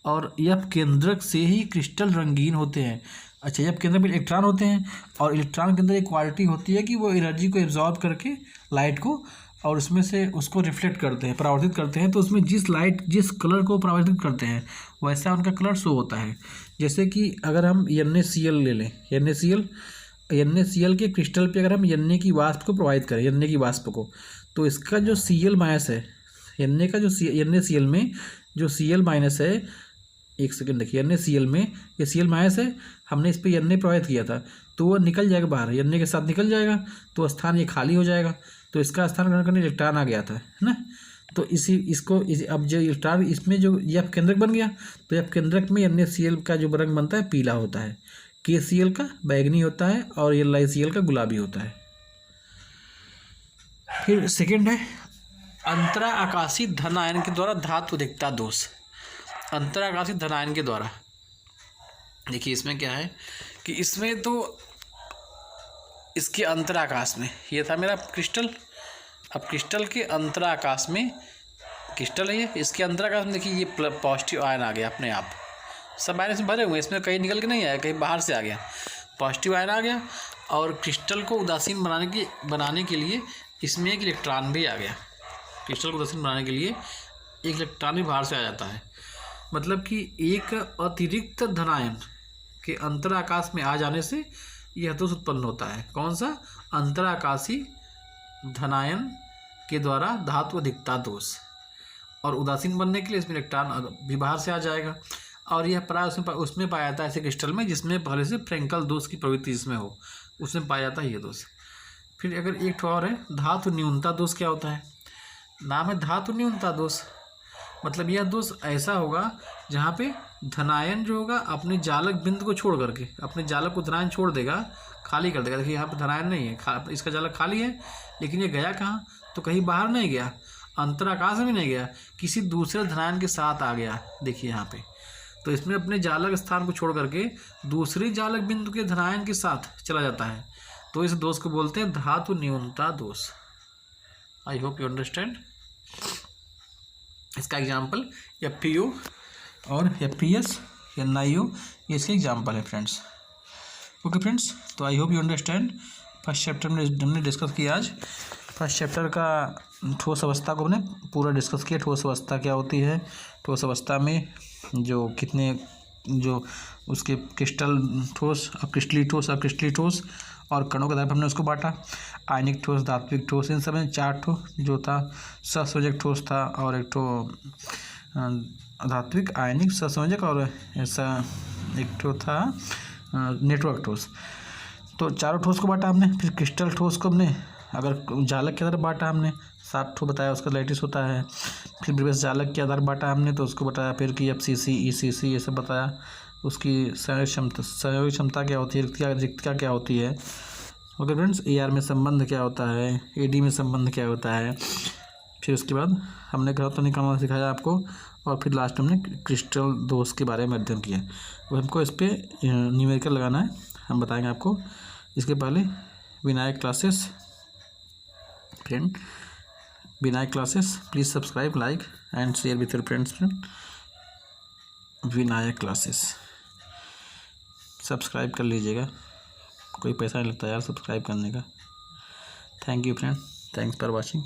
और यफ केंद्रक से ही क्रिस्टल रंगीन होते हैं। अच्छा, यफ केंद्रक में इलेक्ट्रॉन होते हैं और इलेक्ट्रॉन के अंदर एक क्वालिटी होती है कि वो एनर्जी को एब्जॉर्ब करके लाइट को और उसमें से उसको रिफ्लेक्ट करते हैं, परावर्तित करते हैं। तो उसमें जिस कलर को परावर्तित करते हैं वैसा उनका कलर शो होता है। जैसे कि अगर हम NaCl ले लें, NaCl के क्रिस्टल पे अगर हम Na की वाष्प को प्रभावित करें, Na की वाष्प को, तो इसका जो Cl माइनस है, Na का जो NaCl में जो Cl माइनस है, एक सेकंड देखिए, NaCl में ये Cl माइनस है, हमने इस पर Na प्रभावित किया था तो वो निकल जाएगा बाहर, Na के साथ निकल जाएगा तो स्थान ये खाली हो जाएगा। तो इसका स्थान ग्रहण करने इलेक्ट्रॉन आ गया था, है ना। तो अब जो इलेक्ट्रॉन इसमें जो यफ केंद्रक बन गया तो यफ केंद्रक में NaCl का जो रंग बनता है पीला होता है, KCl का बैगनी होता है और LiCl का गुलाबी होता है। फिर सेकंड है अंतरा आकाशीय धन आयन के द्वारा धातु अधिकता दोष। अंतरा आकाशीय धन आयन के द्वारा, देखिए इसमें क्या है कि इसमें तो इसके अंतराकाश में ये था मेरा क्रिस्टल। अब क्रिस्टल के अंतराकाश में क्रिस्टल है ये, इसके अंतराकाश में देखिए ये पॉजिटिव आयन आ गया अपने आप। सब आयन इसमें भरे हुए, इसमें कहीं निकल के नहीं आया, कहीं बाहर से आ गया, पॉजिटिव आयन आ गया। और क्रिस्टल को उदासीन बनाने के लिए इसमें एक इलेक्ट्रॉन भी आ गया। क्रिस्टल को उदासीन बनाने के लिए एक इलेक्ट्रॉन भी बाहर से आ जाता है। मतलब कि एक अतिरिक्त धनायन के अंतराकाश में आ जाने से यह दोष उत्पन्न होता है। कौन सा? अंतराकाशीय धनायन के द्वारा धातु अधिकता दोष। और उदासीन बनने के लिए इसमें इलेक्ट्रॉन भी बाहर से आ जाएगा। और यह प्राय उसमें पाया जाता है ऐसे क्रिस्टल में जिसमें पहले से फ्रेंकल दोष की प्रवृत्ति जिसमें हो, उसमें पाया जाता है ये दोष। फिर अगर एक और है धातु न्यूनता दोष। क्या होता है? नाम है धातु न्यूनता दोष। मतलब यह दोष ऐसा होगा जहाँ पे धनायन जो होगा अपने जालक बिंदु को छोड़ करके, अपने जालक को धनायन छोड़ देगा, खाली कर देगा। देखिए यहाँ पे धनायन नहीं है, इसका जालक खाली है, लेकिन ये गया कहाँ? तो कहीं बाहर नहीं गया, अंतराकाश में नहीं गया, किसी दूसरे धनायन के साथ आ गया। देखिए यहाँ पे तो इसमें अपने जालक स्थान को छोड़ करके दूसरे जालक बिंदु के धनायन के साथ चला जाता है। तो इस दोष को बोलते हैं धातु न्यूनता दोष। I hope you understand. इसका एग्जाम्पल FPU और FPS, NiO, ये इसके एग्जाम्पल है फ्रेंड्स। ओके फ्रेंड्स, तो I hope you understand. First chapter में हमने डिस्कस किया आज। फर्स्ट चैप्टर का ठोस अवस्था को हमने पूरा डिस्कस किया। ठोस अवस्था क्या होती है, ठोस अवस्था में जो कितने जो उसके क्रिस्टल ठोस, अक्रिस्टलीय ठोस, अक्रिस्टलीय ठोस और कणों के आधार पर हमने उसको बांटा। आयनिक ठोस, धात्विक ठोस, इन सब में 4 ठो जो था सहसंयोजक ठोस था और एक ठो धात्विक, आयनिक, सहसंयोजक और ऐसा एक ठो था नेटवर्क ठोस। तो 4 ठोस को बांटा हमने। फिर क्रिस्टल ठोस को हमने अगर जालक के आधार बांटा हमने, 7 ठो बताया उसका लैटिस होता है। फिर विवेश जालक के आधार बांटा हमने तो उसको बताया फिर कि FCC, ECC ये सब बताया। उसकी संयोग क्षमता क्या होती है, रिक्तिका क्या होती है। ओके फ्रेंड्स, AR में संबंध क्या होता है, AD में संबंध क्या होता है। फिर उसके बाद हमने घनत्व निकालना सिखाया आपको और फिर लास्ट में हमने क्रिस्टल दोष के बारे में अध्ययन किया। अब हमको इस पर न्यूमेरिकल लगाना है, हम बताएंगे आपको। इसके पहले Vinayak classes friend, Vinayak classes, please subscribe, like and share with your friends. Vinayak classes subscribe कर लीजिएगा, कोई पैसा नहीं लगता यार सब्सक्राइब करने का। Thank you friend, thanks for watching.